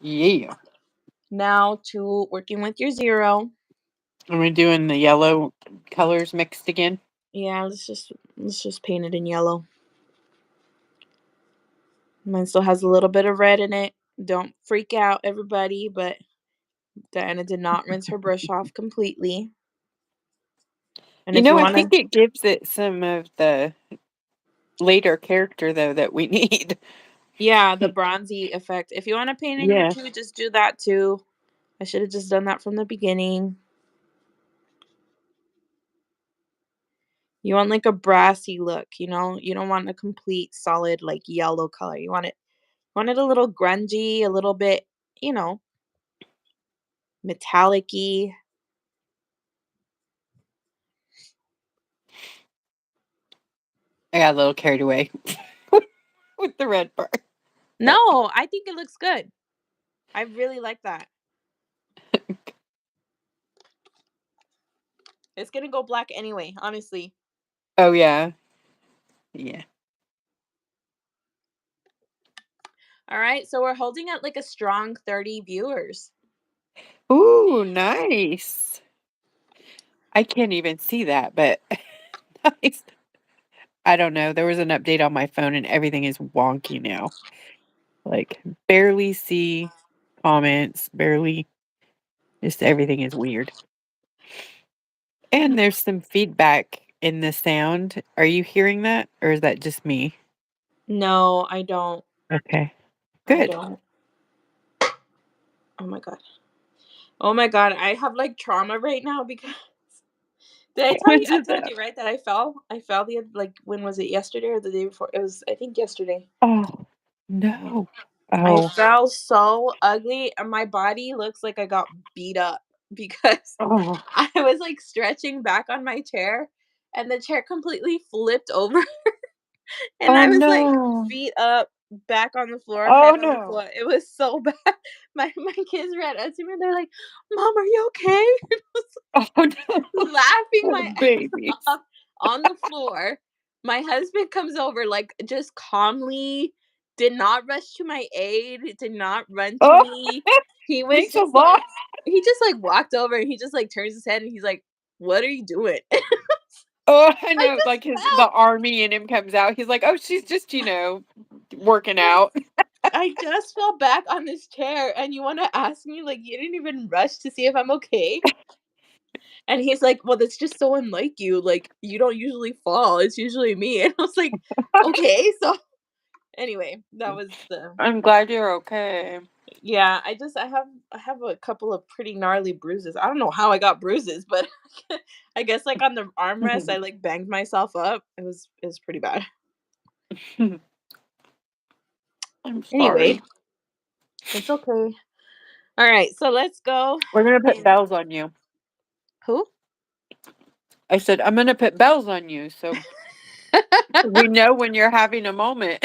Yeah. now to working with your zero. Are we doing the yellow colors mixed again? Yeah, let's just paint it in yellow. Mine still has a little bit of red in it. Don't freak out, everybody, but Diana did not rinse her brush off completely. And You if know, you I want think to, it gives it some of the later character, though, that we need. yeah, the bronzy effect. If you want to paint in your Yeah. two, just do that too. I should have just done that from the beginning. You want like a brassy look, you know? You don't want a complete solid like yellow color. You want it a little grungy, a little bit, you know, metallic-y. I got a little carried away with the red part. No, I think it looks good. I really like that. It's gonna go black anyway, honestly. Oh, yeah. Yeah. All right, so we're holding at like a strong 30 viewers. Ooh, nice. I can't even see that, but nice. I don't know. There was an update on my phone and everything is wonky now. Like, barely see comments, barely, just everything is weird. And there's some feedback in the sound. Are you hearing that or is that just me? No, I don't. Okay. I Good. don't. Oh my god. Oh my god, I have like trauma right now because did I tell you? What's I it told that? you right that I fell. I fell like when was it? Yesterday or the day before? It was I think yesterday. Oh, Yeah. no. I Oh, felt so ugly and my body looks like I got beat up because oh, I was like stretching back on my chair and the chair completely flipped over and oh I was like no. feet up, back on the floor, Oh head on the no. floor. It was so bad. My kids ran up to me and they're like, "Mom, are you okay?" Oh no. Laughing Oh, my ass babies. off on the floor. My husband comes over, like, just calmly, did not rush to my aid, did not run to Oh, me. He was thanks a just lot. like he just, like, walked over and he just, like, turns his head and he's like, "What are you doing?" Oh, I I know, just like, the fell. army in him comes out. He's like, "Oh, she's just, working out." I just fell back on this chair and you wanna ask me, like, you didn't even rush to see if I'm okay? And he's like, "Well, that's just so unlike you, like, you don't usually fall, it's usually me." And I was like, "Okay." So, anyway, that was the I'm glad you're okay. yeah, I have a couple of pretty gnarly bruises. I don't know how I got bruises, but I guess, like, on the armrest, I, like, banged myself up. It was pretty bad. I'm Anyway, sorry. it's okay. Alright, so let's go We're gonna put and bells on you. who? I said, "I'm gonna put bells on you, so we know when you're having a moment."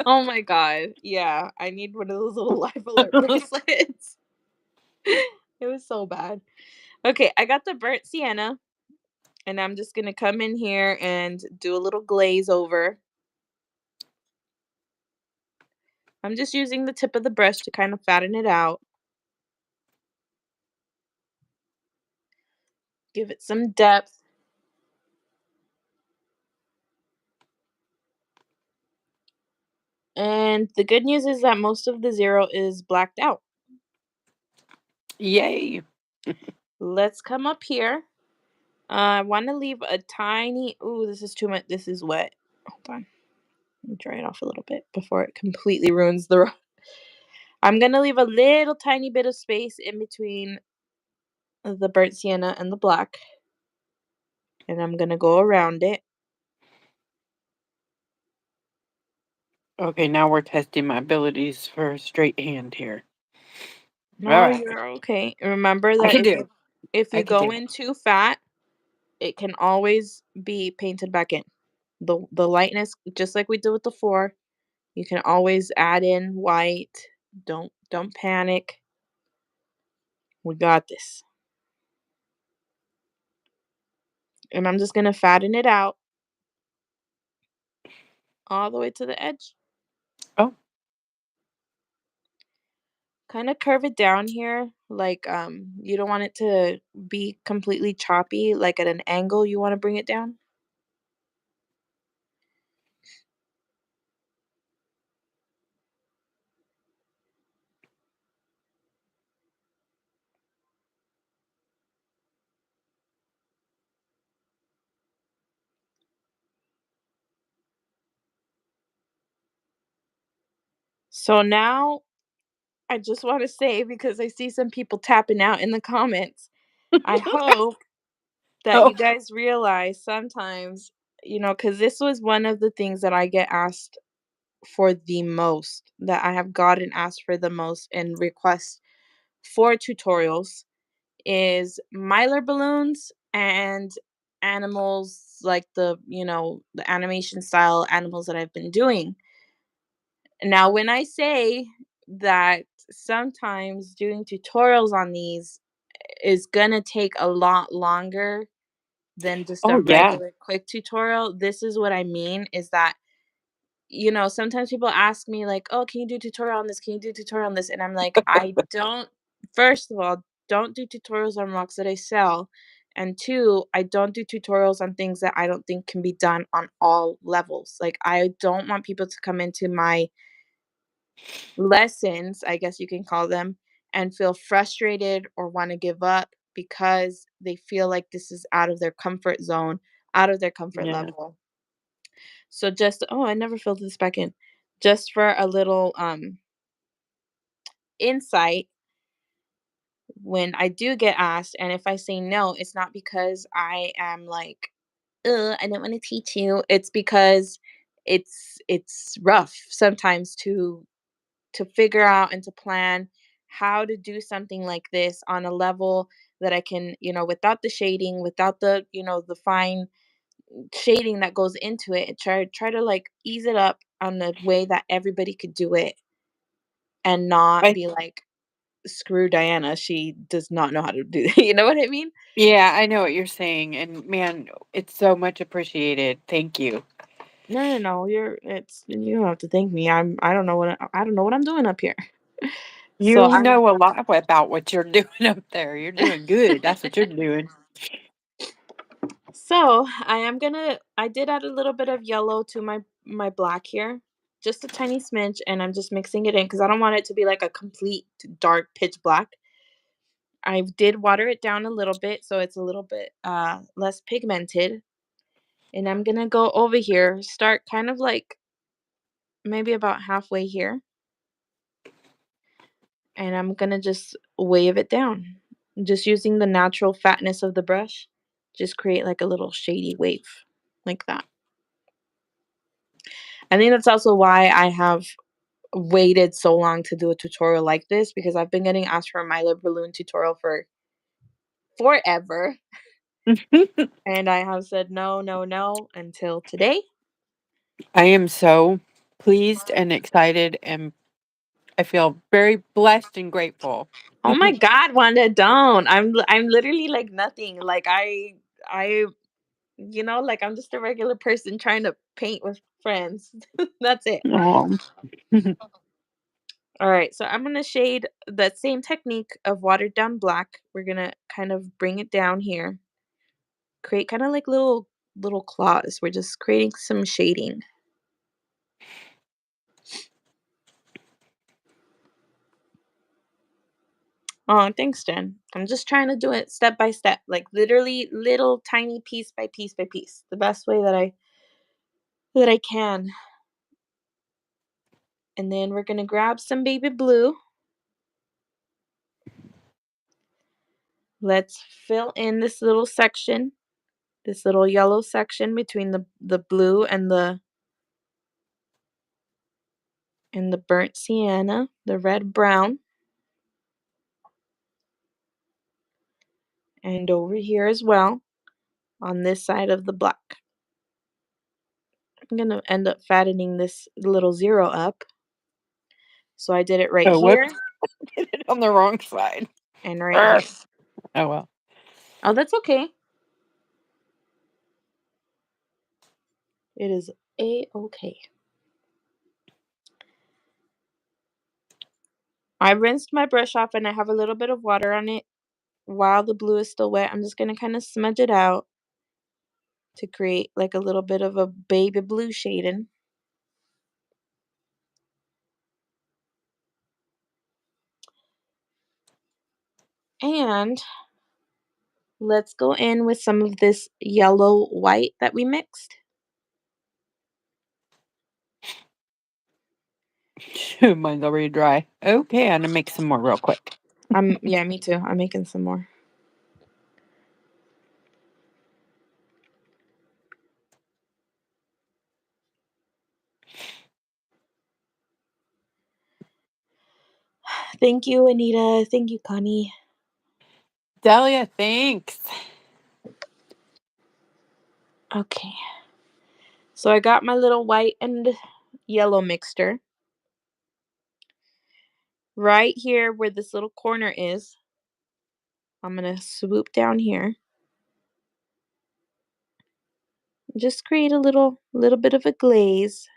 Oh my god, yeah, I need one of those little life alert bracelets. It was so bad. Okay, I got the burnt sienna, and I'm just gonna come in here and do a little glaze over. I'm just using the tip of the brush to kind of fatten it out, give it some depth. And the good news is that most of the zero is blacked out. Yay. Let's come up here. I want to leave a tiny. Ooh, this is too much. This is wet. Hold on. Let me dry it off a little bit before it completely ruins the. I'm gonna leave a little tiny bit of space in between the burnt sienna and the black, and I'm gonna go around it. Okay, now we're testing my abilities for a straight hand here. No, Alright. you're okay. Remember I that can if do you it. if I you can do go it. in too fat, it can always be painted back in. The lightness, just like we did with the four, you can always add in white. Don't panic. We got this. And I'm just gonna fatten it out all the way to the edge. Oh, Kind of curve it down here. Like you don't want it to be completely choppy, like at an angle you want to bring it down. So now I just want to say, because I see some people tapping out in the comments, I hope that oh, you guys realize sometimes, because this was one of the things that I get asked for the most, that I have gotten asked for the most in requests for tutorials is mylar balloons and animals like the animation style animals that I've been doing. Now, when I say that sometimes doing tutorials on these is gonna take a lot longer than just a oh, yeah. regular quick tutorial, this is what I mean is that, sometimes people ask me like, "Oh, can you do tutorial on this? Can you do tutorial on this?" And I'm like, I don't first of all, don't do tutorials on rocks that I sell. And two, I don't do tutorials on things that I don't think can be done on all levels. Like I don't want people to come into my lessons, I guess you can call them, and feel frustrated or want to give up because they feel like this is out of their comfort zone, out of their comfort Yeah. level. So just I never filled this back in. Just for a little insight, when I do get asked, and if I say no, it's not because I am like, I don't want to teach you. It's because it's rough sometimes to figure out and to plan how to do something like this on a level that I can, without the shading, without the fine shading that goes into it, and try to like ease it up on the way that everybody could do it and not I be like screw Diana. She does not know how to do that. You know what I mean? Yeah, I know what you're saying, and man, it's so much appreciated. Thank you. No. You don't have to thank me. I don't know I don't know what I'm doing up here. So You I'm know a lot about what you're doing up there. You're doing good. That's what you're doing. So I did add a little bit of yellow to my black here, just a tiny smidge, and I'm just mixing it in because I don't want it to be like a complete dark pitch black. I did water it down a little bit so it's a little bit less pigmented. And I'm gonna go over here, start kind of like maybe about halfway here, and I'm gonna just wave it down. Just using the natural fatness of the brush, just create like a little shady wave like that. I think that's also why I have waited so long to do a tutorial like this because I've been getting asked for a Milo balloon tutorial for forever, and I have said no, no, no until today. I am so pleased and excited, and I feel very blessed and grateful. Oh my god, Wanda, don't. I'm literally like nothing. Like I like I'm just a regular person trying to paint with friends. That's it. Aw. All right, so I'm going to shade that same technique of watered down black. We're going to kind of bring it down here. Create kind of like little claws. We're just creating some shading. Oh, thanks, Jen. I'm just trying to do it step by step, like literally little tiny piece by piece by piece. The best way that I can. And then we're going to grab some baby blue. Let's fill in this little section, this little yellow section between the blue and the burnt sienna, the red brown. And over here as well on this side of the black. I'm going to end up fattening this little zero up. So I did it right Oh, here whoops. Did it on the wrong side. and right here. Ugh. Oh, well. Oh, that's okay. It is a-okay. I rinsed my brush off and I have a little bit of water on it. While the blue is still wet, I'm just going to kind of smudge it out to create like a little bit of a baby blue shading. And let's go in with some of this yellow white that we mixed. Mine's already dry. Okay, I'm gonna make some more real quick. Yeah, me too. I'm making some more. Thank you, Anita. Thank you, Connie. Delia, thanks. Okay. So I got my little white and yellow mixture. Right here where this little corner is, I'm going to swoop down here. Just create a little bit of a glaze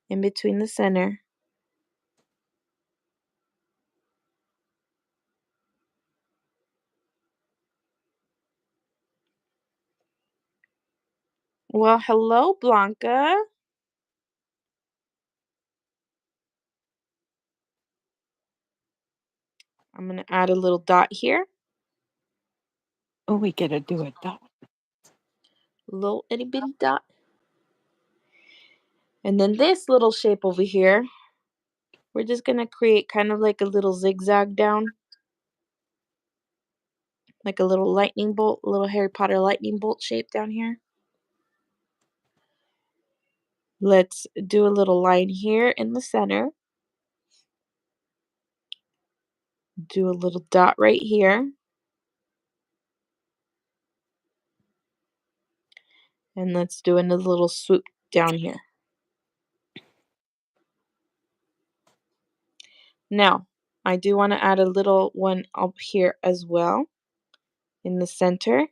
in between the center. Well, hello, Blanca. I'm going to add a little dot here. Oh, we gotta do a dot. Little itty bitty dot. And then this little shape over here, we're just going to create kind of like a little zigzag down. Like a little lightning bolt, a little Harry Potter lightning bolt shape down here. Let's do a little line here in the center. Do a little dot right here. And let's do another little swoop down here. Now, I do want to add a little one up here as well in the center.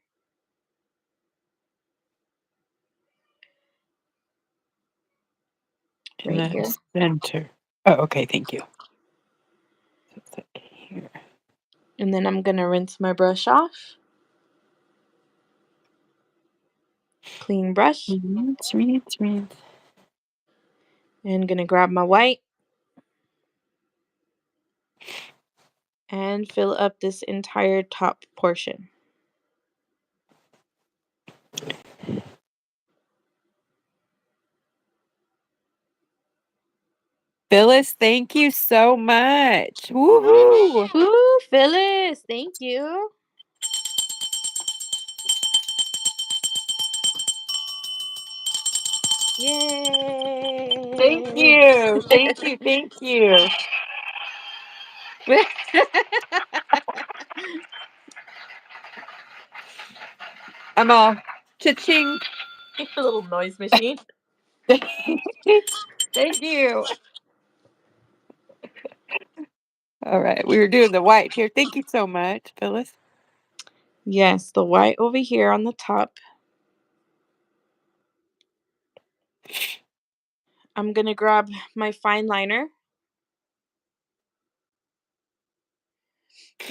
In Right the here. center. Oh, okay. Thank you. So it's like here. And then I'm going to rinse my brush off. Clean brush. Rinse, rinse, rinse. And going to grab my white and fill up this entire top portion. Phyllis, thank you so much. Woohoo! Ooh, Phyllis, thank you. Yay! Thank you. Thank you. Thank you. I'm all cha-ching. A little noise machine. Thank you. All right. We were doing the white here. Thank you so much, Phyllis. Yes, the white over here on the top. I'm going to grab my fine liner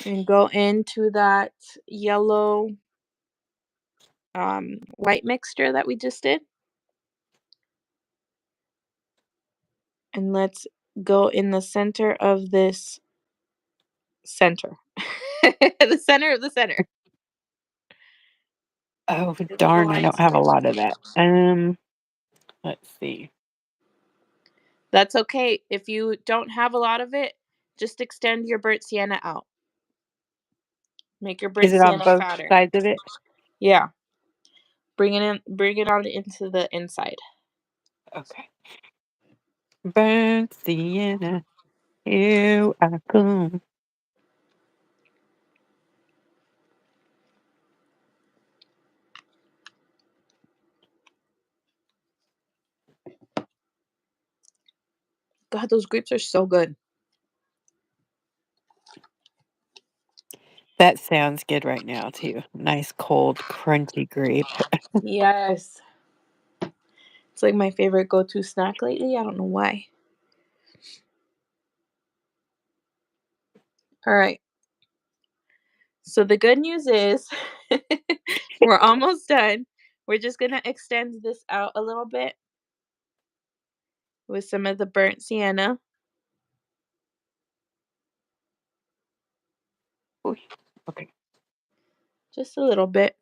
and go into that yellow white mixture that we just did. And let's go in the center of this center. The center of the center. Oh, darn. I don't have a lot of that. Let's see. That's okay. If you don't have a lot of it, just extend your burnt sienna out. Make your burnt Is it on sienna both fatter. sides of it? Yeah. Bring it on into the inside. Okay. Burnt sienna, here I come. God, those grapes are so good. That sounds good right now, too. Nice, cold, crunchy grape. Yes. It's like my favorite go-to snack lately. I don't know why. All right. So the good news is we're almost done. We're just going to extend this out a little bit with some of the burnt sienna. Ooh, okay. Just a little bit.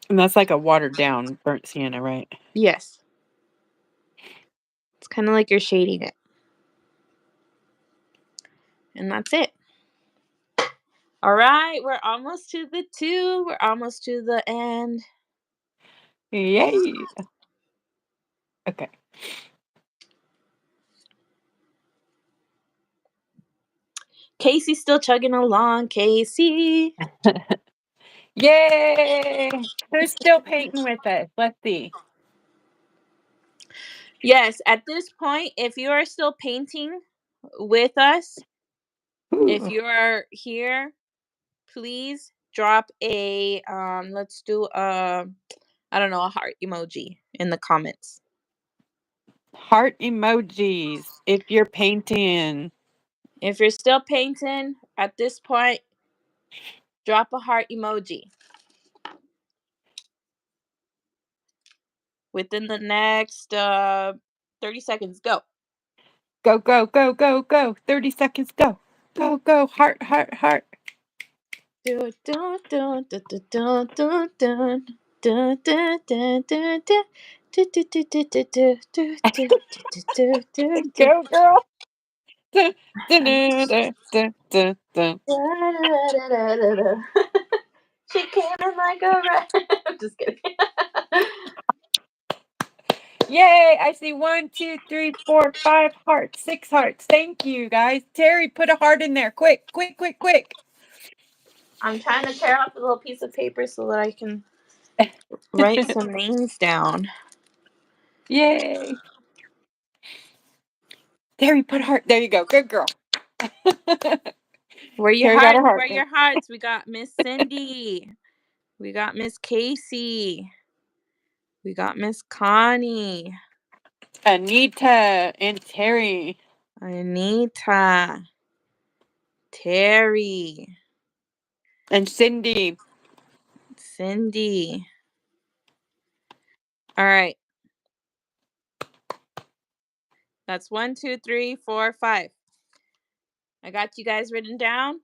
And that's like a watered down burnt sienna, right? Yes. It's kind of like you're shading it. And that's it. All right. We're almost to the 2. We're almost to the end. Yay! Okay. Casey's still chugging along. Casey. Yay! Who's still painting with us? Let's see. Yes. At this point, if you are still painting with us, if Ooh. you are here, please drop a let's do a I don't know, a heart emoji in the comments. Heart emojis if you're painting. If you're still painting at this point, drop a heart emoji within the next 30 seconds. Go. Go, go, go, go, go. 30 seconds, go. Go, go. Heart, heart, heart. Dun, dun, dun, dun, dun, dun, dun, dun, dun, dun, dun, dun. Do, do, do, do, do, do, do, do, do, do, do. Go, girl. Dun, dun, dun, dun, dun, dun, dun. She came in like a rat. I'm just kidding. Yay! I see 1, 2, 3, 4, 5 hearts, 6 hearts. Thank you, guys. Terry, put a heart in there. Quick, quick, quick, quick. I'm trying to tear off a little piece of paper so that I can write some names down. Yay. Terry, put a heart. There you go. Good girl. Where your Terry got hearts? a heart. Where your hearts? We got Miss Cindy. We got Miss Casey. We got Miss Connie. Anita and Terry. Anita. Terry. And Cindy. Cindy. All right. That's 1, 2, 3, 4, 5. I got you guys written down.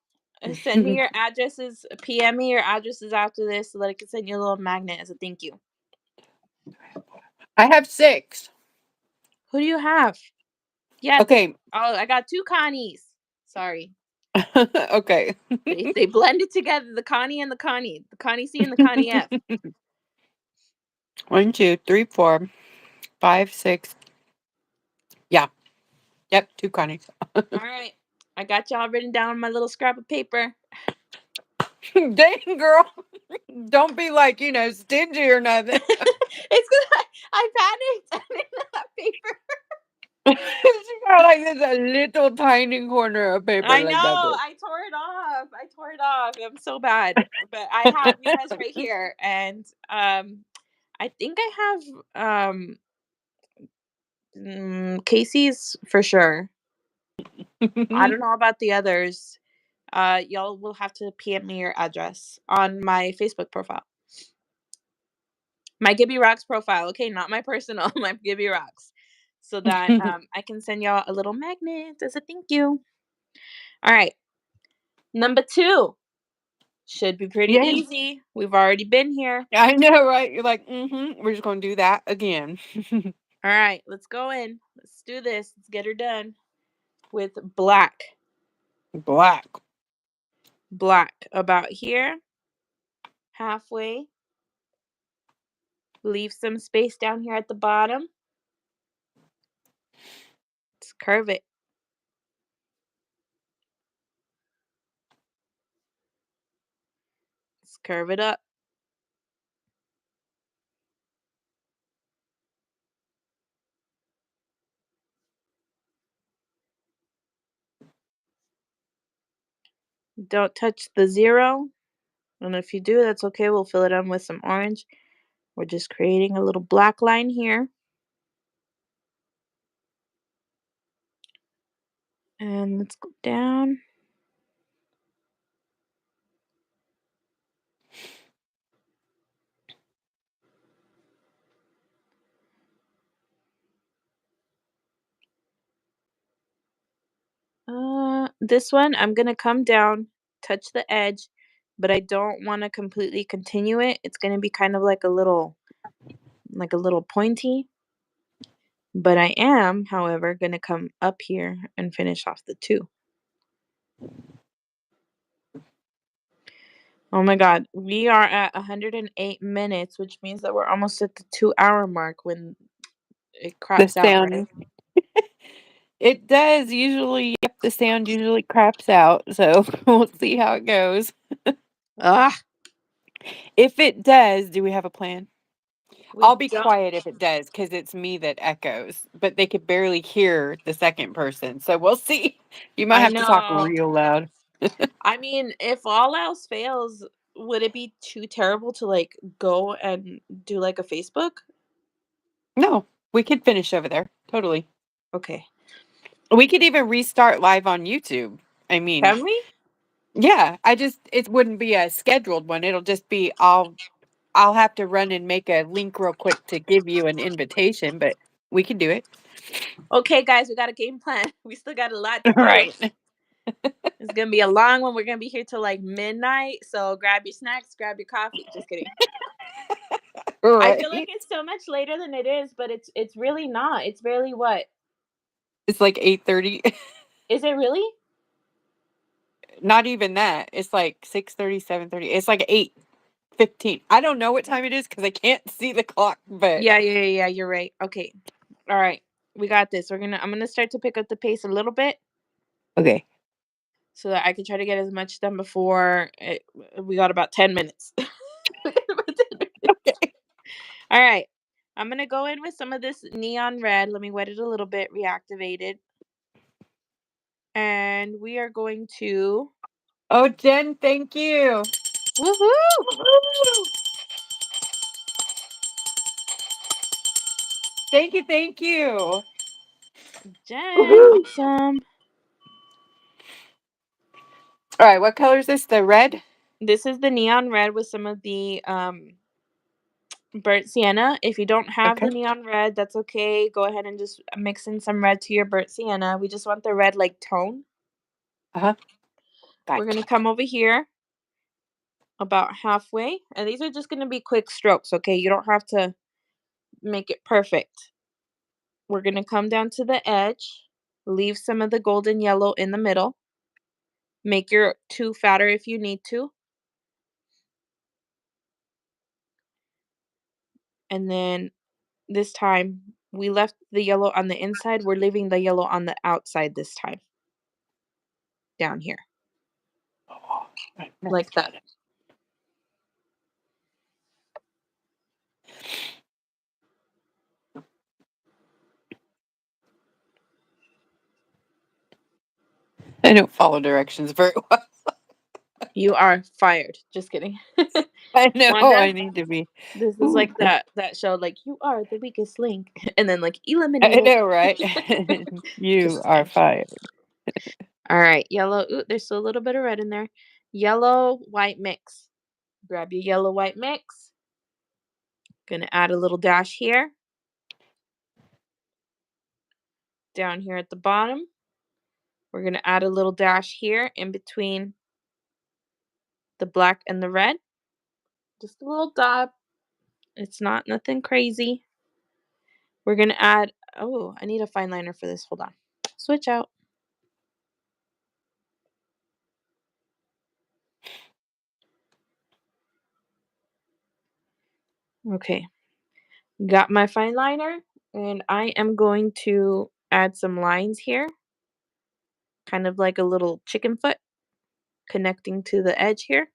Send me your addresses. PM me your addresses after this so that I can send you a little magnet as a thank you. I have 6. Who do you have? Yes. Okay. Oh, I got 2 Connies. Sorry. Okay. They blended together, the Connie and the Connie. The Connie C and the Connie F. 1, 2, 3, 4, 5, 6. Yeah. Yep. 2 Connies. All right. I got y'all written down on my little scrap of paper. Dang, girl. Don't be like, stingy or nothing. It's because I panicked. I didn't have paper. She got like this a little tiny corner of paper I like know. that. I tore it off. I'm so bad. But I have you guys right here. And I think I have Casey's for sure. I don't know about the others. Y'all will have to PM me your address on my Facebook profile. My Gibby Rocks profile, okay, not my personal, my Gibby Rocks. So that I can send y'all a little magnet as a thank you. All right. Number 2 should be pretty Yay. easy. We've already been here. I know, right? You're like, we're just gonna do that again. All right, let's go in. Let's do this. Let's get her done with black. Black. Black about here, halfway. Leave some space down here at the bottom. Let's curve it. Let's curve it up. Don't touch the 0. And if you do, that's okay. We'll fill it in with some orange. We're just creating a little black line here. And let's go down. This one, I'm going to come down, touch the edge, but I don't want to completely continue it. It's going to be kind of like a little pointy. But I am, however, going to come up here and finish off the 2. Oh my God, we are at 108 minutes, which means that we're almost at the 2-hour mark when it The crops out, sound. right? It does usually. Yep, the sound usually craps out. So we'll see how it goes. Ah, If it does, do we have a plan? we I'll be don't. quiet if it does, because it's me that echoes. But they could barely hear the second person. So we'll see. You might I have to talk know. real loud. I mean, if all else fails, would it be too terrible to like go and do like a Facebook? No, we could finish over there. Totally. Okay. We could even restart live on YouTube. I mean, Can we? yeah, it wouldn't be a scheduled one. It'll just be I'll have to run and make a link real quick to give you an invitation, but we can do it. Okay, guys, we got a game plan. We still got a lot to do. Right. It's gonna be a long one. We're gonna be here till like midnight. So grab your snacks, grab your coffee. Just kidding. I feel like Right. it's so much later than it is, but it's really not. It's barely what? It's like 8:30. Is it really? Not even that. It's like 6:30, 7:30. It's like 8:15. I don't know what time it is because I can't see the clock, but Yeah. You're right. Okay. All right. We got this. I'm gonna start to pick up the pace a little bit okay. so that I can try to get as much done before we got about 10 minutes. We got about 10 minutes. All right. I'm going to go in with some of this neon red. Let me wet it a little bit, reactivate it. And we are going to... Oh, Jen, thank you. Woohoo! Thank you, thank you. Jen, Woohoo. awesome. All right, what color is this? The red? This is the neon red with some of the burnt sienna. If you don't have the Okay. neon red, that's okay. Go ahead and just mix in some red to your burnt sienna. We just want the red like tone. Uh-huh. We're going Gotcha. to come over here about halfway. And these are just going to be quick strokes, okay? You don't have to make it perfect. We're going to come down to the edge, leave some of the golden yellow in the middle. Make your two fatter if you need to. And then this time, we left the yellow on the inside. We're leaving the yellow on the outside this time. Down here. Oh, Like that. I don't follow directions very well. You are fired. Just kidding. I know Wanda, I need to be. this is Ooh. like that show, like, you are the weakest link. And then, like, I eliminated. know, right? You Just are kidding. fired. All right, yellow. Ooh, there's still a little bit of red in there. Yellow, white mix. Grab your yellow, white mix. Gonna add a little dash here. Down here at the bottom. We're gonna add a little dash here in between the black and the red. Just a little dot. It's not nothing crazy. We're gonna add, oh, I need a fine liner for this. Hold on. Switch out. Okay. Got my fine liner, and I am going to add some lines here. Kind of like a little chicken foot connecting to the edge here.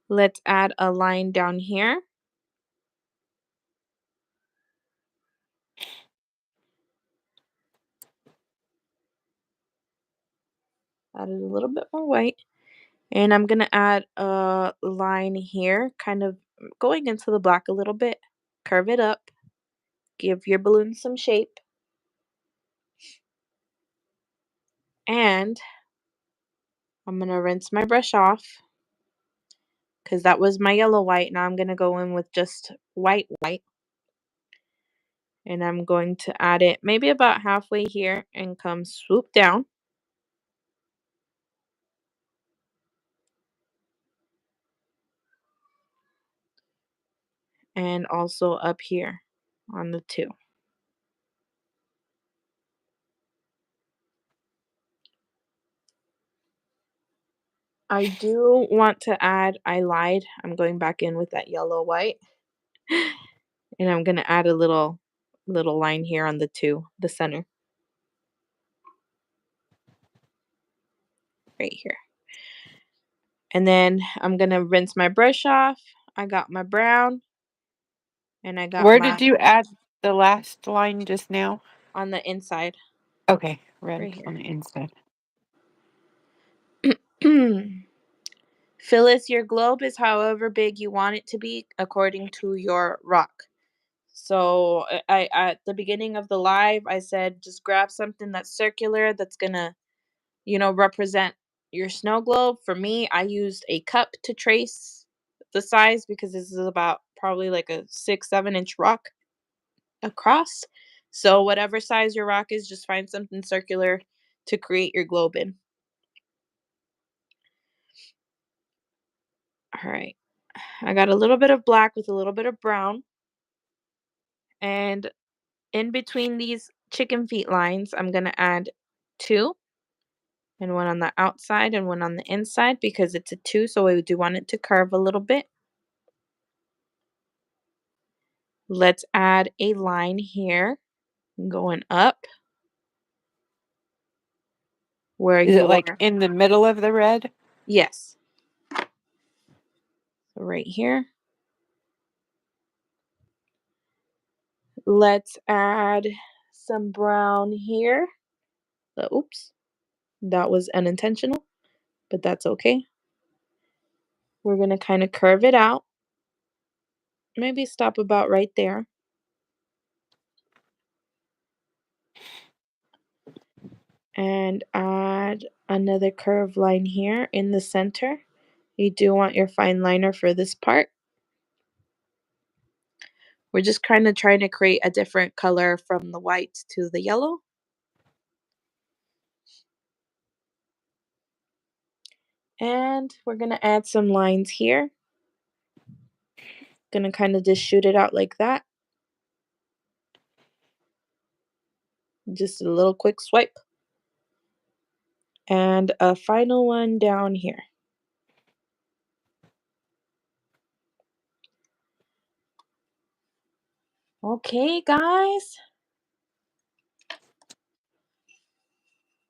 Let's add a line down here. Added a little bit more white. And I'm going to add a line here, kind of going into the black a little bit. Curve it up. Give your balloon some shape. And I'm going to rinse my brush off because that was my yellow white. Now I'm going to go in with just white. And I'm going to add it maybe about halfway here and come swoop down. And also up here on the two. I do want to add, I lied, I'm going back in with that yellow white. And I'm going to add a little line here on the two, the center. Right here. And then I'm going to rinse my brush off. I got my brown. And I got Where my... did you add the last line just now? On the inside. Okay, red Right on here. the inside. Phyllis, your globe is however big you want it to be according to your rock. So I at the beginning of the live, I said just grab something that's circular that's gonna, represent your snow globe. For me, I used a cup to trace the size because this is about probably like a 6-7 inch rock across. So whatever size your rock is, just find something circular to create your globe in. All right. I got a little bit of black with a little bit of brown. And in between these chicken feet lines, I'm going to add 2. And one on the outside and one on the inside because it's a 2, so we do want it to curve a little bit. Let's add a line here going up where Is it like your in the middle of the red? yes. Right here. Let's add some brown here. Oops, that was unintentional, but that's okay. We're going to kind of curve it out. Maybe stop about right there. And add another curved line here in the center. You do want your fine liner for this part. We're just kind of trying to create a different color from the white to the yellow. And we're going to add some lines here. Going to kind of just shoot it out like that. Just a little quick swipe. And a final one down here. Okay, guys.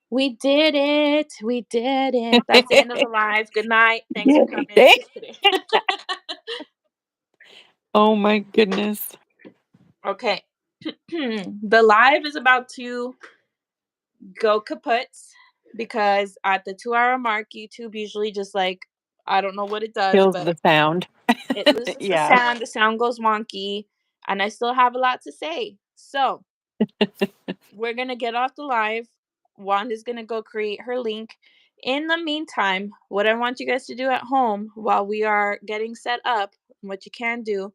We did it. We did it. That's the end of the live. Good night. Thanks for coming. Just kidding. Oh my goodness. Okay. The live is about to go kaput because at the 2-hour mark, YouTube usually just like, I don't know what it does, Kills but the sound. it loses the Yeah. sound. The sound goes wonky, and I still have a lot to say. So we're going to get off the live. Wanda's going to go create her link. In the meantime, what I want you guys to do at home while we are getting set up, what you can do,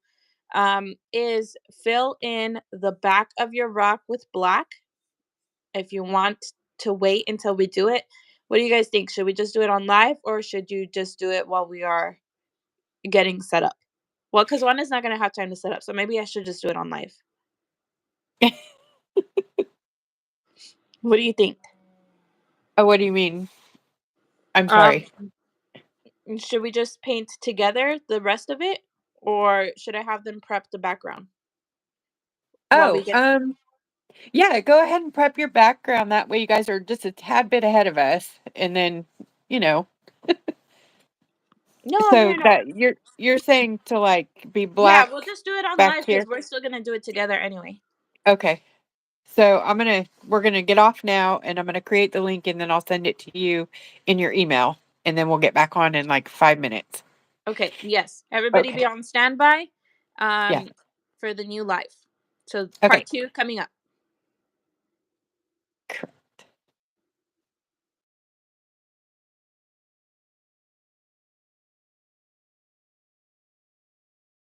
is fill in the back of your rock with black. If you want to wait until we do it, what do you guys think? Should we just do it on live, or should you just do it while we are getting set up? Well, because Wanda's not going to have time to set up, so maybe I should just do it on live. What do you think? Oh, what do you mean? I'm Um, sorry. should we just paint together the rest of it, or should I have them prep the background while we Oh, get? yeah, go ahead and prep your background. That way you guys are just a tad bit ahead of us. And then, you know, No, so no. that you're saying to like be Yeah, black we'll just do it on back live because here. we're still gonna do it together anyway. Okay. So we're gonna get off now and I'm gonna create the link and then I'll send it to you in your email and then we'll get back on in like 5 minutes. Okay. Yes. Everybody be Okay. on standby, Yeah. for the new live. So Okay. part 2 coming up.